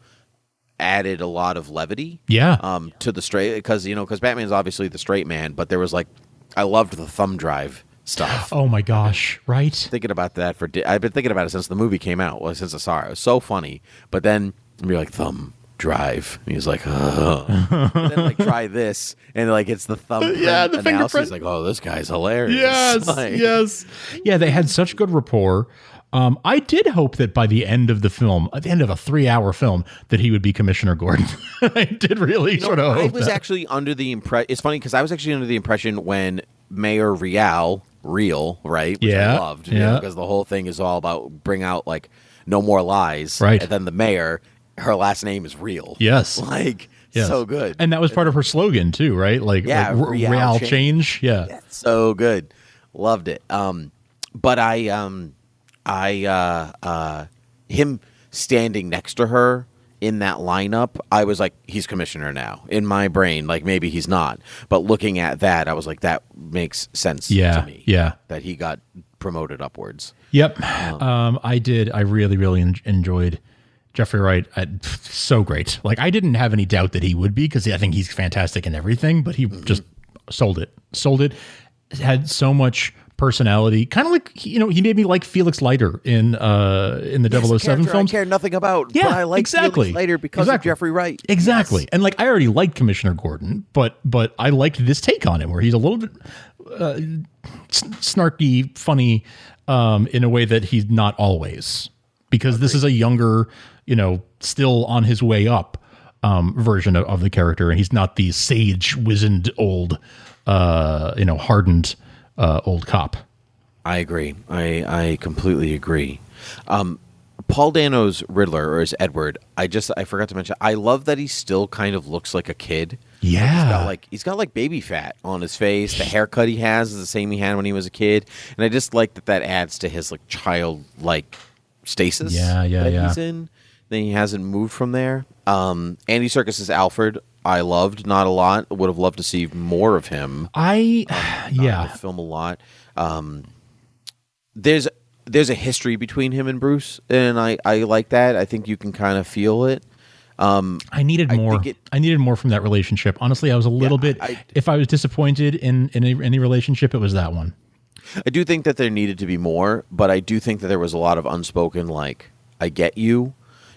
added a lot of levity. Yeah. To the straight because Batman's obviously the straight man, but there was like I loved the thumb drive stuff. Oh my gosh! Right. Thinking about that I've been thinking about it since the movie came out. Well, since I saw it, it was so funny. But then you're like thumb drive. And he's like, and then like try this, and like it's the thumbprint the analysis. fingerprint. Like, oh, this guy's hilarious. Yes, like, yes. Yeah, they had such good rapport. I did hope that by the end of the film, at the end of a 3-hour film, that he would be Commissioner Gordon. I did really sort of hope I was actually under the impression. It's funny because I was actually under the impression when Mayor Real, right? Which I loved. Because the whole thing is all about bring out like no more lies. Right. And then the mayor, her last name is Real. Yes. Like, yes. so good. And that was part of her slogan too, right? Like, Real change. Yeah. That's so good. Loved it. But him standing next to her in that lineup, I was like, he's commissioner now. In my brain, like maybe he's not. But looking at that, I was like, that makes sense to me. Yeah. That he got promoted upwards. Yep. I did. I really, really enjoyed Jeffrey Wright. So great. Like, I didn't have any doubt that he would be because I think he's fantastic in everything, but he just sold it. Had so much personality, kind of like he made me like Felix Leiter in the 007 films. I care nothing about, yeah, but I like exactly. Felix Leiter because of Jeffrey Wright. Exactly, yes. And like I already liked Commissioner Gordon, but I liked this take on him where he's a little bit snarky, funny, in a way that he's not always, because this is a younger, still on his way up version of the character, and he's not the sage, wizened old, hardened. Old cop. I agree. I completely agree. Paul Dano's Riddler, or his Edward, I forgot to mention, I love that he still kind of looks like a kid. Yeah. He's got like baby fat on his face. The haircut he has is the same he had when he was a kid. And I just like that adds to his like childlike stasis he's in. Then he hasn't moved from there. Andy Serkis's Alfred, I loved, not a lot. Would have loved to see more of him. The film a lot. There's a history between him and Bruce, and I like that. I think you can kind of feel it. I needed more. I needed more from that relationship. Honestly, I was a little bit. If I was disappointed in any relationship, it was that one. I do think that there needed to be more, but I do think that there was a lot of unspoken, like, I get you.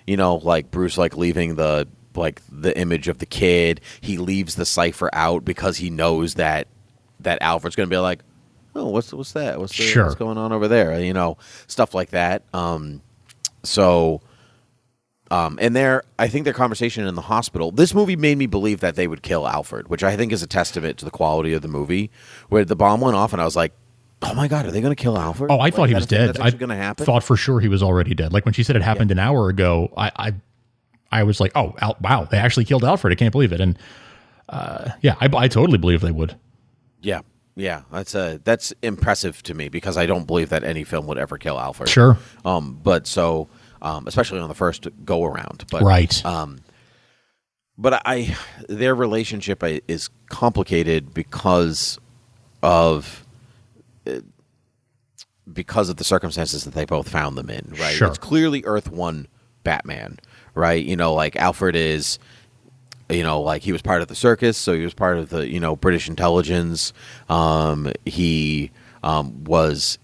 Like Bruce, like leaving the image of the kid. He leaves the cipher out because he knows that Alfred's going to be like, oh, what's that? What's going on over there? Stuff like that. And I think their conversation in the hospital, this movie made me believe that they would kill Alfred, which I think is a testament to the quality of the movie, where the bomb went off and I was like, oh my God, are they going to kill Alfred? Oh, I thought he was dead. That's actually going to happen? Thought for sure he was already dead. Like when she said it happened an hour ago, I was like, oh, wow, they actually killed Alfred. I can't believe it. And I totally believe they would. Yeah. Yeah, that's impressive to me because I don't believe that any film would ever kill Alfred. Sure. Especially on the first go around. But, right. But their relationship is complicated because of the circumstances that they both found them in. Right. Sure. It's clearly Earth 1 Batman. Right. Like Alfred is. Like he was part of the circus, so he was part of the, British intelligence. He was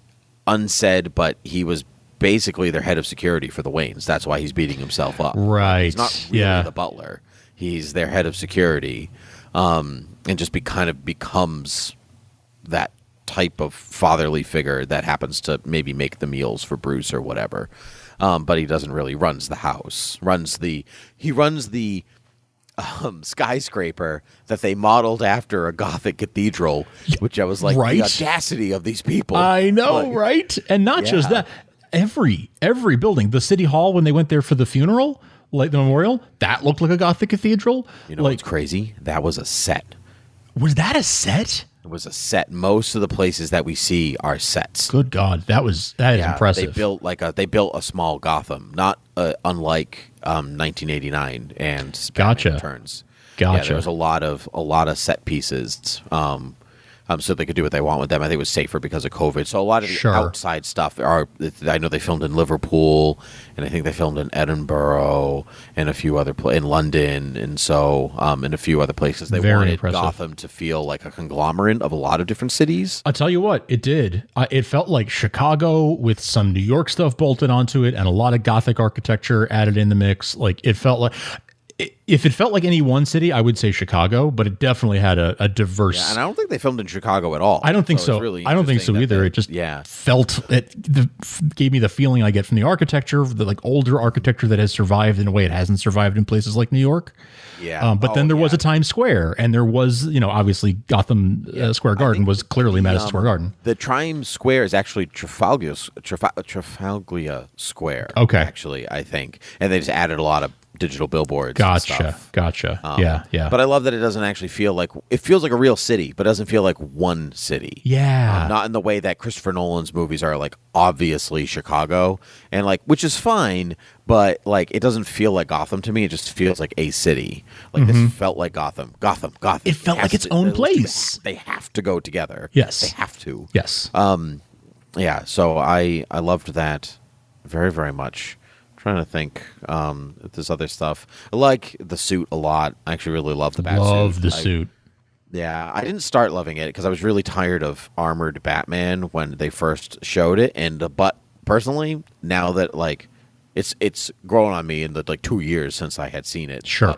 unsaid, but he was basically their head of security for the Waynes. That's why he's beating himself up. Right. He's not really the butler. He's their head of security, and just becomes that type of fatherly figure that happens to maybe make the meals for Bruce or whatever. But he doesn't really runs the house. He runs the skyscraper that they modeled after a Gothic cathedral, which I was like, Right? the audacity of these people. I know, Like, right? And not just that, every building, the city hall when they went there for the funeral, like the memorial, that looked like a Gothic cathedral. You know what's crazy? That was a set. Was that a set? It was a set. Most of the places that we see are sets. Good God, that is impressive. They built a small Gotham, not unlike 1989 and Gotcha. Batman Returns. Gotcha. Yeah, there was a lot of set pieces. So they could do what they want with them. I think it was safer because of COVID. So a lot of the outside stuff I know they filmed in Liverpool, and I think they filmed in Edinburgh and a few other in London, and so in a few other places. They wanted Gotham to feel like a conglomerate of a lot of different cities. I'll tell you what, it did. It felt like Chicago with some New York stuff bolted onto it and a lot of Gothic architecture added in the mix. Like it felt like. If it felt like any one city, I would say Chicago, but it definitely had a diverse. Yeah, and I don't think they filmed in Chicago at all. I don't think so. Really I don't think so either. It just gave me the feeling I get from the architecture, the like older architecture that has survived in a way it hasn't survived in places like New York. Yeah, but then there was a Times Square, and there was, obviously Gotham Square Garden was clearly Madison Square Garden. The Times Square is actually Trafalgar Square. Okay, actually, I think, and they just added a lot of digital billboards. Gotcha. Yeah. But I love that it doesn't actually feel like it feels like a real city, but it doesn't feel like one city. Yeah. Not in the way that Christopher Nolan's movies are like obviously Chicago and like, which is fine, but like it doesn't feel like Gotham to me. It just feels like a city. Like this felt like Gotham. It felt like its own place. They have to go together. Yes. They have to. Yes. Yeah. So I loved that very, very much. Trying to think if there's other stuff. I like the suit a lot. I actually really love the bat suit. Love the suit. Yeah, I didn't start loving it because I was really tired of armored Batman when they first showed it. But personally, now that like it's grown on me in the like 2 years since I had seen it. Sure,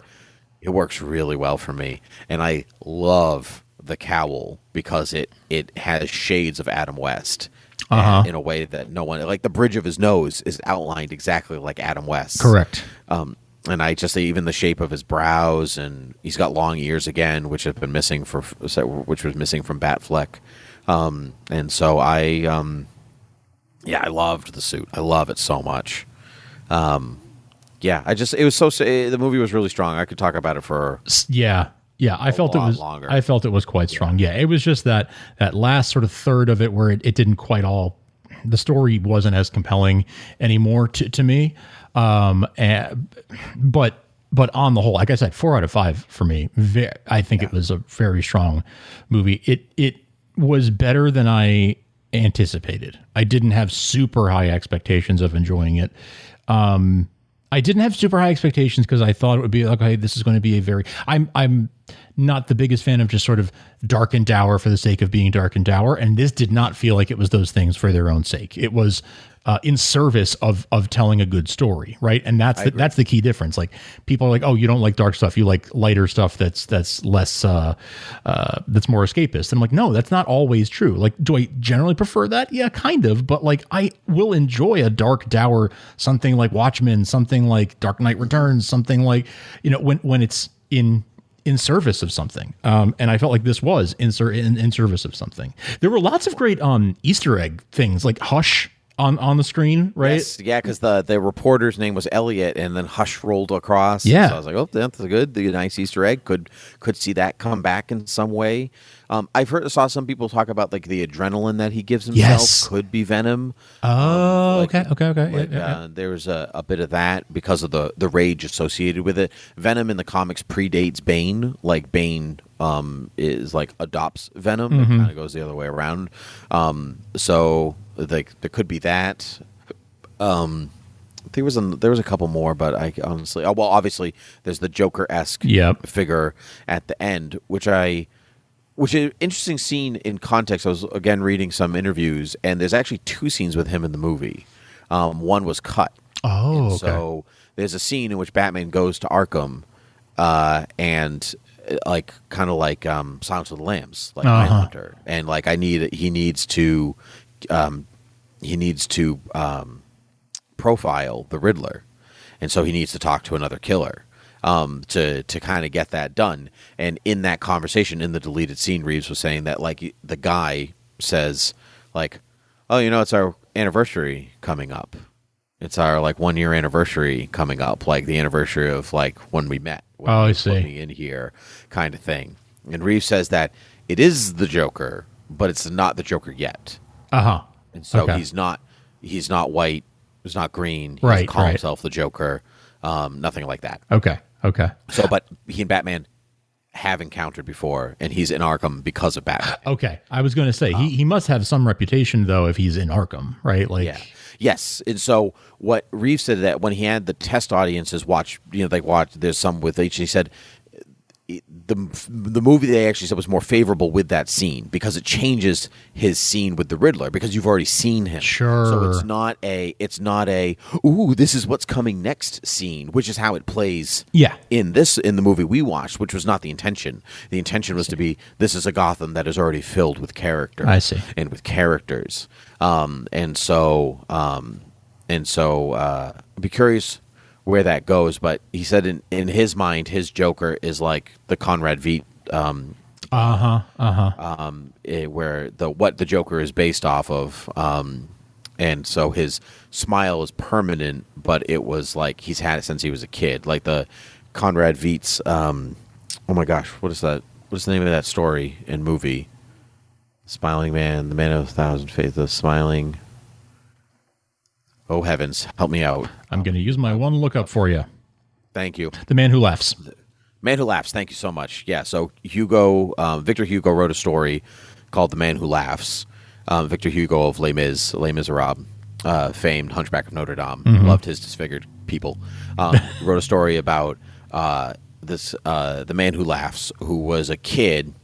it works really well for me, and I love the cowl because it has shades of Adam West. In a way that no one, like the bridge of his nose is outlined exactly like Adam West. Correct. And I just say even the shape of his brows, and he's got long ears again, which was missing from Batfleck. And so I loved the suit. I love it so much. The movie was really strong. I could talk about it for I felt it was longer. I felt it was quite strong. Yeah, it was just that last sort of third of it where it didn't quite all. The story wasn't as compelling anymore to me. But on the whole, like I said, 4 out of 5 for me. I think it was a very strong movie. It was better than I anticipated. I didn't have super high expectations of enjoying it. I didn't have super high expectations because I thought it would be okay. This is going to be a very. I'm not the biggest fan of just sort of dark and dour for the sake of being dark and dour, and this did not feel like it was those things for their own sake. It was in service of telling a good story, right? And that's the key difference. Like people are like, oh, you don't like dark stuff, you like lighter stuff that's less that's more escapist. And I'm like, no, that's not always true. Like, do I generally prefer that? Yeah, kind of. But like, I will enjoy a dark, dour something like Watchmen, something like Dark Knight Returns, something like when it's in service of something. And I felt like this was in service of something. There were lots of great Easter egg things like Hush on the screen, right? Yes, yeah, because the reporter's name was Elliot, and then Hush rolled across. Yeah, so I was like, oh, that's good. The nice Easter egg could see that come back in some way. Saw some people talk about like the adrenaline that he gives himself could be venom. Oh, okay. There was a bit of that because of the rage associated with it. Venom in the comics predates Bane. Like Bane is like adopts Venom. It kind of goes the other way around. So like there could be that. There was a couple more, but I honestly, obviously there's the Joker-esque figure at the end, which is an interesting scene in context. I was again reading some interviews, and there's actually 2 scenes with him in the movie. One was cut. Oh, okay. So there's a scene in which Batman goes to Arkham, and like kind of like Silence of the Lambs, like Mindhunter, and like he needs to profile the Riddler, and so he needs to talk to another killer. to kind of get that done. And in that conversation, in the deleted scene, Reeves was saying that like the guy says like, "Oh, it's our anniversary coming up. It's our like 1 year anniversary coming up, like the anniversary of like when we met. When I you see. put me in here, kind of thing." And Reeves says that it is the Joker, but it's not the Joker yet. And so he's not white, he's not green. He doesn't call himself the Joker. Nothing like that. Okay. So, but he and Batman have encountered before, and he's in Arkham because of Batman. Okay. I was going to say he must have some reputation though if he's in Arkham, right? Like, yeah. Yes, and so what Reeves said that when he had the test audiences watch, they watched. There's some with each. He said the movie they actually said was more favorable with that scene because it changes his scene with the Riddler because you've already seen him. Sure. So it's not a ooh, this is what's coming next scene, which is how it plays. Yeah. In the movie we watched, which was not the intention. The intention was to be this is a Gotham that is already filled with character. I see. And with characters. And so I'd be curious where that goes, but he said in his mind, his Joker is like the Conrad Veidt, where what the Joker is based off of, and so his smile is permanent, but it was like he's had it since he was a kid, like the Conrad Veidt's. Oh my gosh, what is that? What's the name of that story and movie? Smiling Man, the Man of 1,000 Faces, the Smiling. Oh heavens, help me out. I'm going to use my one lookup for you. Thank you. The Man Who Laughs. Man Who Laughs. Thank you so much. Yeah, so Victor Hugo wrote a story called The Man Who Laughs. Victor Hugo of Les Miserables, famed Hunchback of Notre Dame, loved his disfigured people. Wrote a story about the man who laughs, who was a kid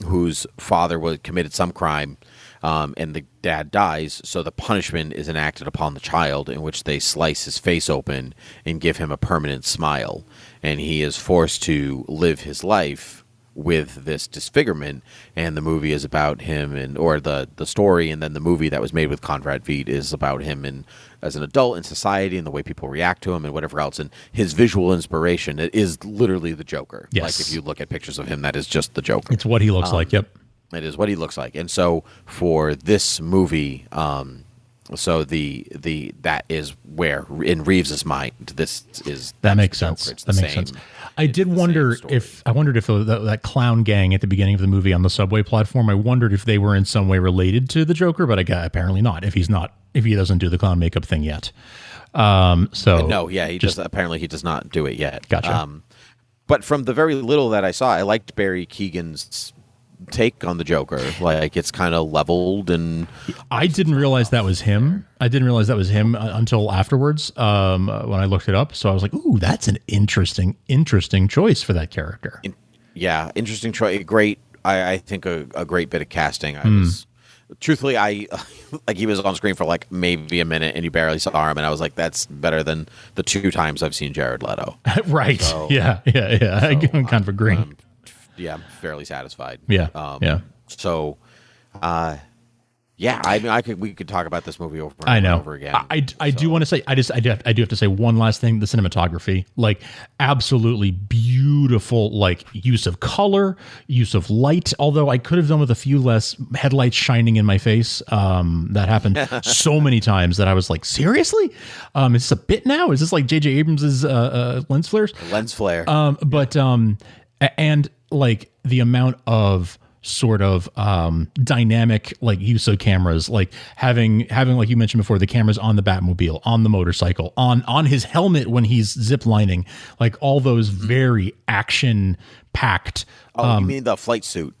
whose father committed some crime, and the dad dies, so the punishment is enacted upon the child in which they slice his face open and give him a permanent smile. And he is forced to live his life with this disfigurement, and the movie is about him, or the story, and then the movie that was made with Conrad Veidt is about him as an adult in society and the way people react to him and whatever else. And his visual inspiration is literally the Joker. Yes. Like if you look at pictures of him, that is just the Joker. It's what he looks like. Yep. It is what he looks like. And so for this movie, so that is where in Reeves's mind that makes sense. That makes sense. I wondered if that clown gang at the beginning of the movie on the subway platform, I wondered if they were in some way related to the Joker, but apparently not. If he doesn't do the clown makeup thing yet. He does not do it yet. Gotcha. But from the very little that I saw, I liked Barry Keoghan's take on the Joker. Like it's kind of leveled, and I didn't realize that was him. Until afterwards when I looked it up. So I was like, "Ooh, that's an interesting choice for that character." Interesting choice. Great. I think a great bit of casting. I was truthfully, like he was on screen for like maybe a minute, and you barely saw him, and I was like, "That's better than the 2 times I've seen Jared Leto." Right. So, yeah. I'm kind of agreeing. I'm fairly satisfied. Yeah. So, I mean, we could talk about this movie over and over again. I do want to say, I do have to say one last thing. The cinematography, like absolutely beautiful, like use of color, use of light. Although I could have done with a few less headlights shining in my face. That happened so many times that I was like, seriously? Is this a bit now? Is this like J.J. Abrams' lens flares? Lens flare. And like the amount of sort of dynamic like use of cameras, like having like you mentioned before, the cameras on the Batmobile, on the motorcycle, on his helmet when he's zip lining, like all those very action packed. You mean the flight suit?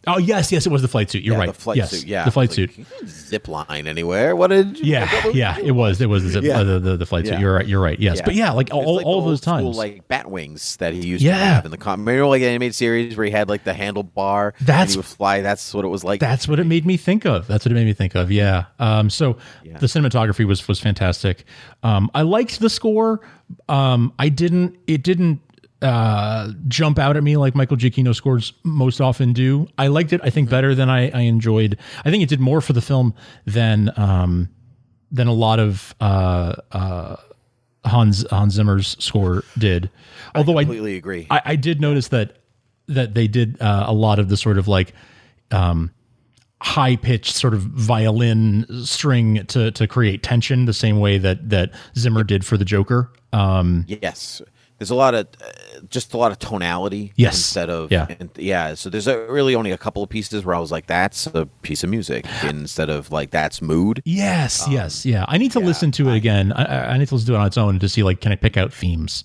Oh yes, it was the flight suit. You're right. The flight suit. Yeah, the flight suit. You can zip line anywhere. What did? It was the zip, the flight suit. You're right. Yes, but like all those times, school, like bat wings that he used to have in the remember like the animated series where he had like the handlebar. And he would fly. That's what it was like. That's what it made me think of. Yeah. So the cinematography was fantastic. I liked the score. It didn't jump out at me like Michael Giacchino scores most often do. I liked it, I think, better than I enjoyed. I think it did more for the film than a lot of Hans Zimmer's score did. Although I completely agree. I did notice that they did a lot of the sort of like high pitched sort of violin string to create tension, the same way that Zimmer did for the Joker. Yes. There's a lot of just a lot of tonality. Yes. Instead of yeah. So there's really only a couple of pieces where I was like, that's a piece of music instead of like that's mood. Yes. Yeah. I need to listen to it again. I need to listen to it on its own to see like, can I pick out themes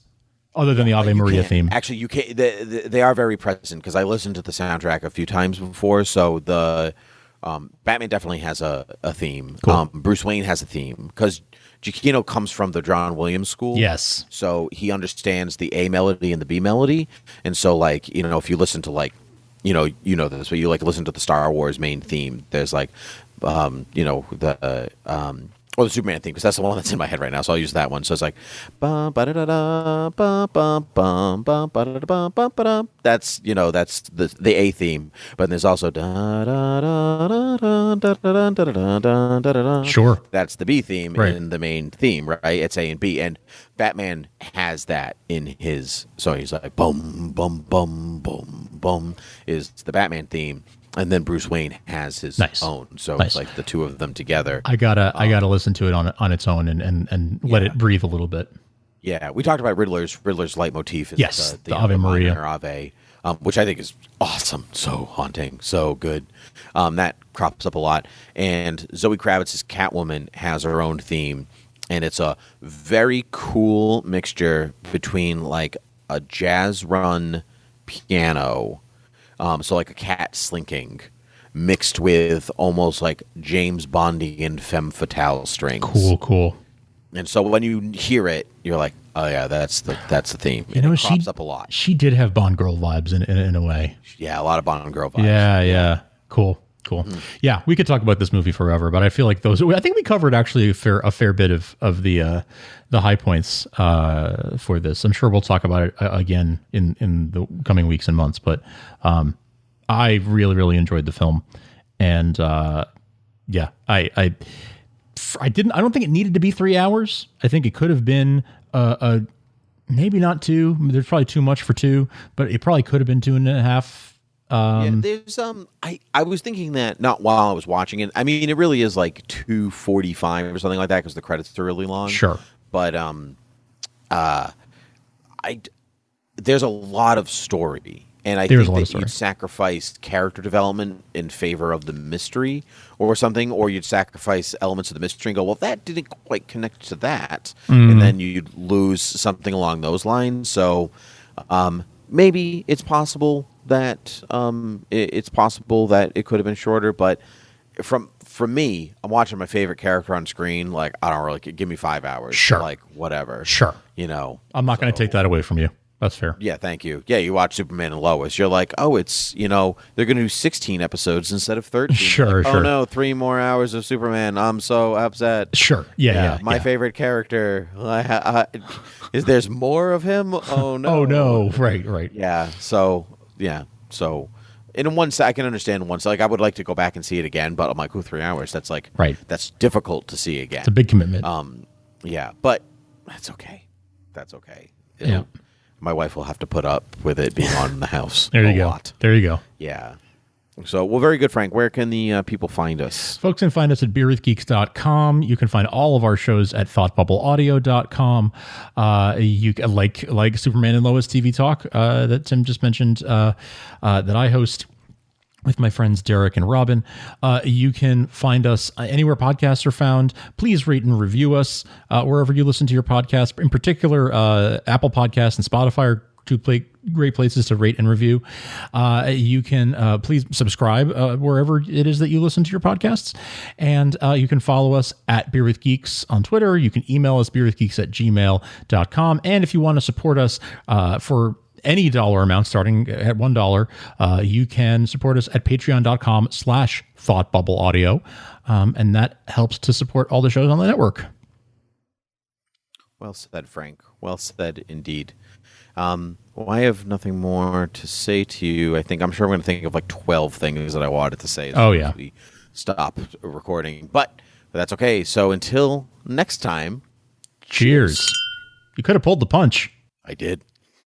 other than the Ave Maria theme? Actually, you can't. They are very present because I listened to the soundtrack a few times before. So the Batman definitely has a theme. Cool. Bruce Wayne has a theme because Giacchino comes from the John Williams school. Yes. So he understands the A melody and the B melody. And so, like, if you listen to, like, you know this, but you, like, listen to the Star Wars main theme, there's, like, or the Superman theme, because that's the one that's in my head right now, so I'll use that one. So it's like, that's the A theme, but there's also sure, that's the B theme right. In the main theme, right? It's A and B, and Batman has that in his. So he's like, boom, boom, boom, boom, boom, is the Batman theme. And then Bruce Wayne has his own, so it's like the two of them together. I gotta listen to it on its own and let it breathe a little bit. Yeah, we talked about Riddler's leitmotif. Yes, the Ave Maria, Ave, which I think is awesome, so haunting, so good. That crops up a lot. And Zoe Kravitz's Catwoman has her own theme, and it's a very cool mixture between like a jazz run piano. So like a cat slinking mixed with almost like James Bondian femme fatale strings. Cool. And so when you hear it, you're like, oh yeah, that's the theme. You know, it crops up a lot. She did have Bond girl vibes in a way. Yeah, a lot of Bond girl vibes. Yeah. Cool. Yeah, we could talk about this movie forever, but I feel like I think we covered actually a fair bit of the high points for this. I'm sure we'll talk about it again in the coming weeks and months, but I really, really enjoyed the film. And I don't think it needed to be 3 hours. I think it could have been maybe not 2. There's probably too much for 2, but it probably could have been 2.5. There's I was thinking that not while I was watching it. I mean, it really is like 2:45 or something like that because the credits are really long. Sure, but there's a lot of story, and I think that you'd sacrifice character development in favor of the mystery or something, or you'd sacrifice elements of the mystery and go, well, that didn't quite connect to that, and then you'd lose something along those lines. So maybe it's possible that it could have been shorter, but from me, I'm watching my favorite character on screen. Like, I don't really give me 5 hours. Sure, like whatever. Sure, I'm not going to take that away from you. That's fair. Yeah, thank you. Yeah, you watch Superman and Lois. You're like, oh, it's they're going to do 16 episodes instead of 13. Sure. Oh no, 3 more hours of Superman. I'm so upset. Sure. Yeah. My favorite character. Is there's more of him? Oh no. Oh no. Right. Yeah. So. In one side, I can understand one side. Like, I would like to go back and see it again, but I'm like, 3 hours. That's like, that's difficult to see again. It's a big commitment. Yeah, but that's okay. Yeah. My wife will have to put up with it being on in the house. There you go. There you go. Yeah. So, well, very good, Frank. Where can the people find us? Folks can find us at beerwithgeeks.com. You can find all of our shows at thoughtbubbleaudio.com. You like Superman and Lois TV Talk that Tim just mentioned that I host with my friends Derek and Robin. You can find us anywhere podcasts are found. Please rate and review us wherever you listen to your podcast. In particular, Apple Podcasts and Spotify are two great places to rate and review. You can please subscribe wherever it is that you listen to your podcasts. And you can follow us at Beer with Geeks on Twitter. You can email us beerwithgeeks@gmail.com. And if you want to support us for any dollar amount starting at $1, you can support us at patreon.com/thoughtbubbleaudio. And that helps to support all the shows on the network. Well said, Frank. Well said indeed. Well, I have nothing more to say to you. I'm sure I'm going to think of like 12 things that I wanted to say. As we stop recording, but that's okay. So until next time, cheers. You could have pulled the punch. I did.